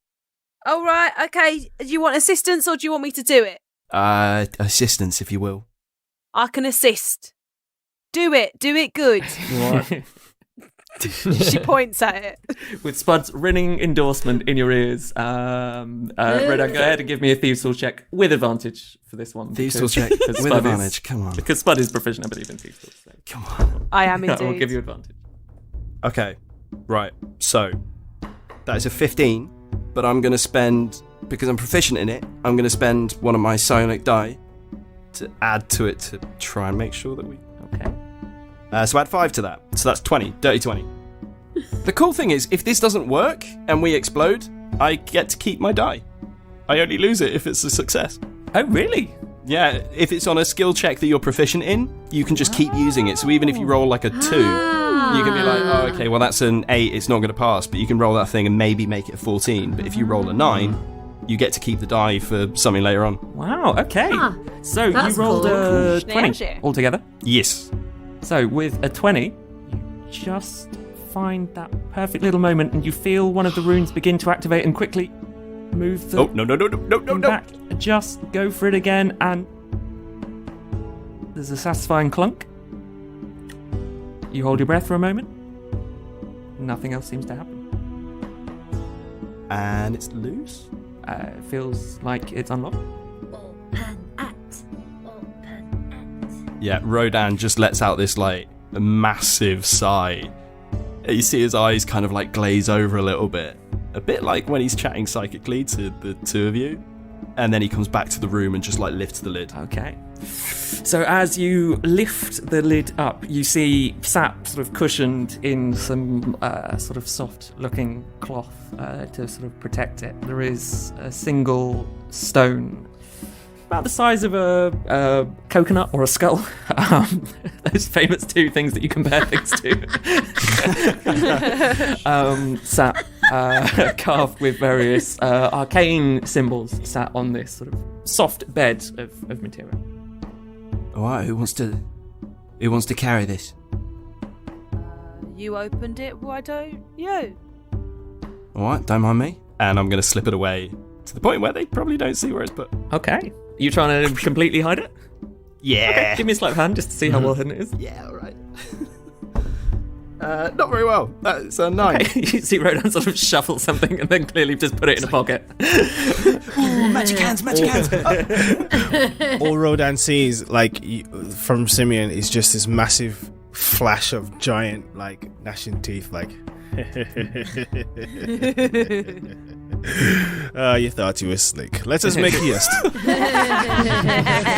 All right, okay. Do you want assistance or do you want me to do it? Assistance, if you will. I can assist. Do it good. She points at it. With Spud's ringing endorsement in your ears, Rodan, go ahead and give me a Thieves' Tools check with advantage for this one. Thieves' Tools check because with Spud advantage. Come on. Because Spud is proficient, I believe, in Thieves' Tools. So. Come on. I am I indeed. will give you advantage. Okay. Right. So, that is a 15, but I'm going to spend, because I'm proficient in it, I'm going to spend one of my psionic die to add to it to try and make sure that we... Okay. So add 5 to that. So that's 20. Dirty 20. The cool thing is, if this doesn't work and we explode, I get to keep my die. I only lose it if it's a success. Oh, really? Yeah, if it's on a skill check that you're proficient in, you can just keep using it. So even if you roll like a 2, you can be like, oh, okay, well that's an 8, it's not going to pass. But you can roll that thing and maybe make it a 14. But if you roll a 9, you get to keep the die for something later on. Wow, okay. Ah, So you that's rolled a cool. 20 Yeah. altogether. Yes. So with a 20, you just find that perfect little moment and you feel one of the runes begin to activate and quickly move the Oh, no. back. Just go for it again and there's a satisfying clunk. You hold your breath for a moment. Nothing else seems to happen. And it's loose. It feels like it's unlocked. Open at. Yeah, Rodan just lets out this, like, massive sigh. You see his eyes kind of, like, glaze over a little bit. A bit like when he's chatting psychically to the two of you. And then he comes back to the room and just, like, lifts the lid. Okay. So as you lift the lid up, you see sat sort of cushioned in some sort of soft-looking cloth to sort of protect it. There is a single stone about the size of a coconut or a skull. Those famous two things that you compare things to. Sat carved with various arcane symbols, sat on this sort of soft bed of material. All right, who wants to carry this? You opened it, why don't you? All right, don't mind me. And I'm going to slip it away to the point where they probably don't see where it's put. Okay. You trying to completely hide it? Yeah. Okay, give me a sleight of hand just to see how well hidden it is. Yeah, all right. Not very well. That's a 9. Okay. You see Rodan sort of shuffle something and then clearly just put it in a pocket. Ooh, magic hands. All Rodan sees, like, from Simeon, is just this massive flash of giant, like, gnashing teeth, like. You thought you were slick. Let us make haste.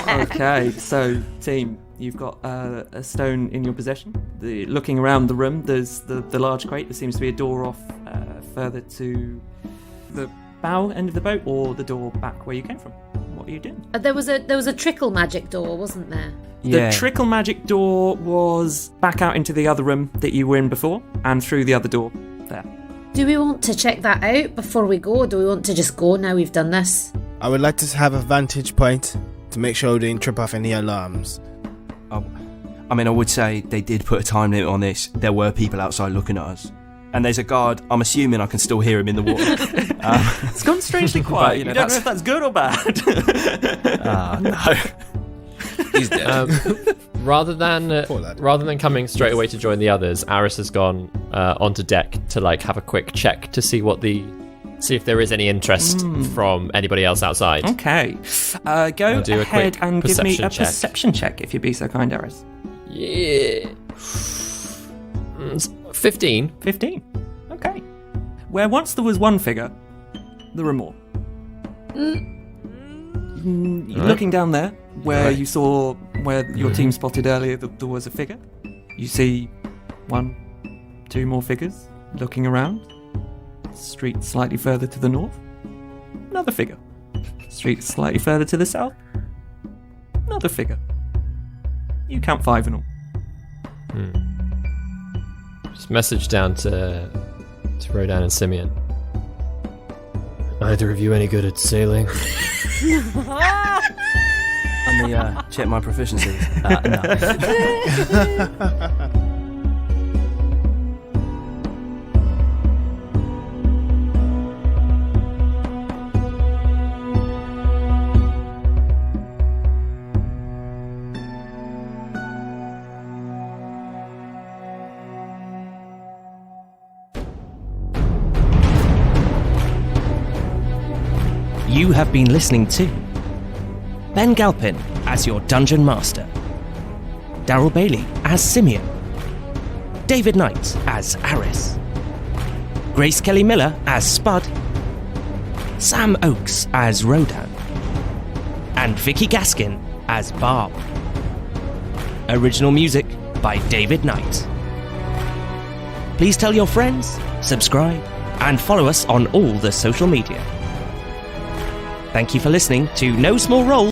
Okay, so team, you've got a stone in your possession. Looking around the room, there's the large crate. There seems to be a door off further to the bow end of the boat, or the door back where you came from. What are you doing? There was a trickle magic door, wasn't there? The trickle magic door was back out into the other room that you were in before, and through the other door there. Do we want to check that out before we go, or do we want to just go now we've done this? I would like to have a vantage point to make sure we didn't trip off any alarms. I mean, I would say they did put a time limit on this. There were people outside looking at us. And there's a guard. I'm assuming I can still hear him in the water. It's gone strangely quiet. But, you don't know if that's good or bad. No. He's dead. Rather than coming straight away to join the others, Aris has gone onto deck to like have a quick check to see see if there is any interest from anybody else outside. Okay. Go do a ahead quick and give me a perception check. perception check, if you'd be so kind, Aris. Yeah. 15. 15. Okay. Where once there was one figure, there are more. Looking down there, where you saw where your team spotted earlier that there was a figure, you see 1, 2 more figures looking around. Street slightly further to the north, another figure. Street slightly further to the south, another figure. You count 5 in all. Just message down to Rodan and Simeon. Either of you any good at sailing? Let me check my proficiency. No. You have been listening to Ben Galpin as your Dungeon Master, Daryl Bailey as Simeon, David Knight as Aris, Grace Kelly Miller as Spud, Sam Oakes as Rodan, and Vicky Gaskin as Barb. Original music by David Knight. Please tell your friends, subscribe, and follow us on all the social media. Thank you for listening to No Small Roll.